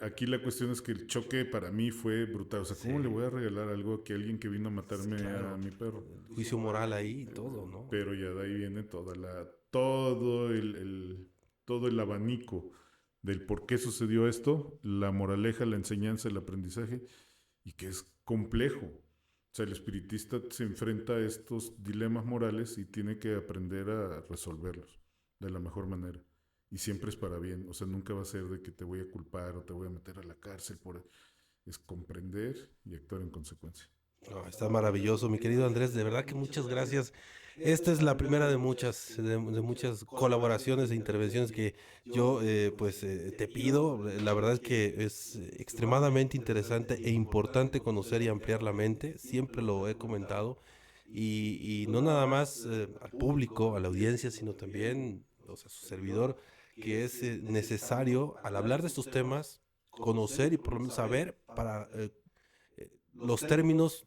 Speaker 2: aquí la cuestión es que el choque para mí fue brutal. O sea, ¿cómo
Speaker 1: Sí,
Speaker 2: le voy a regalar algo a alguien que vino a
Speaker 1: sí,
Speaker 2: matarme a
Speaker 1: claro.
Speaker 2: mi perro?
Speaker 1: Juicio moral ahí y todo, ¿no?
Speaker 2: Pero ya de ahí viene todo el abanico del por qué sucedió esto, la moraleja, la enseñanza, el aprendizaje, y que es complejo. O sea, el espiritista se enfrenta a estos dilemas morales y tiene que aprender a resolverlos de la mejor manera. Y siempre es para bien. O sea, nunca va a ser de que te voy a culpar o te voy a meter a la cárcel. Es comprender y actuar en consecuencia.
Speaker 1: No, está maravilloso, mi querido Andrés, de verdad que muchas gracias. Esta es la primera de muchas colaboraciones e intervenciones que yo te pido. La verdad es que es extremadamente interesante e importante conocer y ampliar la mente, siempre lo he comentado, y no nada más al público, a la audiencia, sino también, o sea, su servidor, que es necesario al hablar de estos temas, conocer y por lo menos saber para los términos,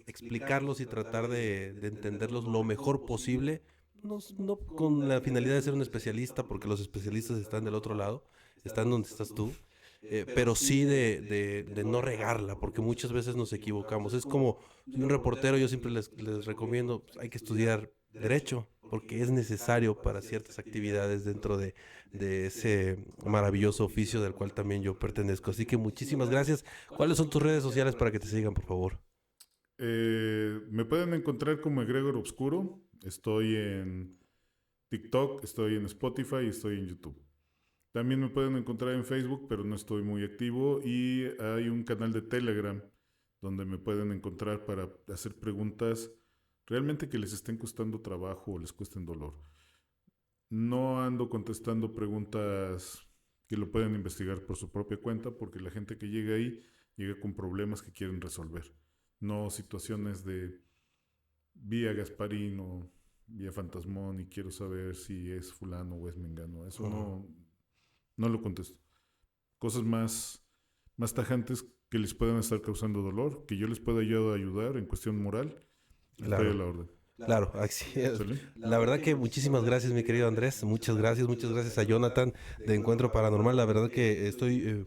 Speaker 1: explicarlos y tratar de entenderlos lo mejor posible, no, no con la finalidad de ser un especialista, porque los especialistas están del otro lado, están donde estás tú, pero sí de no regarla, porque muchas veces nos equivocamos. Es como un reportero, yo siempre les recomiendo, pues, hay que estudiar derecho, porque es necesario para ciertas actividades dentro de ese maravilloso oficio del cual también yo pertenezco. Así que muchísimas gracias. ¿Cuáles son tus redes sociales para que te sigan, por favor?
Speaker 2: Me pueden encontrar como Egregor Obscuro. Estoy en TikTok, estoy en Spotify y estoy en YouTube. También me pueden encontrar en Facebook, pero no estoy muy activo. Y hay un canal de Telegram donde me pueden encontrar para hacer preguntas realmente que les estén costando trabajo o les cuesten dolor. No ando contestando preguntas que lo pueden investigar por su propia cuenta, porque la gente que llega ahí llega con problemas que quieren resolver. No situaciones de vía Gasparín o vía Fantasmón y quiero saber si es fulano o es mengano. Eso
Speaker 1: Ujú.
Speaker 2: no lo contesto. Cosas más tajantes que les puedan estar causando dolor, que yo les pueda ayudar en cuestión moral, estoy a
Speaker 1: Claro.
Speaker 2: la orden.
Speaker 1: Claro, así es.
Speaker 2: ¿Sale?
Speaker 1: La verdad que muchísimas gracias, mi querido Andrés. Muchas gracias a Jonathan de Encuentro Paranormal. La verdad que estoy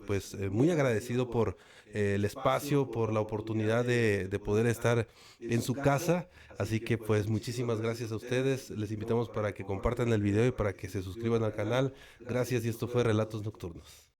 Speaker 1: muy agradecido por el espacio, por la oportunidad de poder estar en su casa. Así que pues muchísimas gracias a ustedes. Les invitamos para que compartan el video y para que se suscriban al canal. Gracias y esto fue Relatos Nocturnos.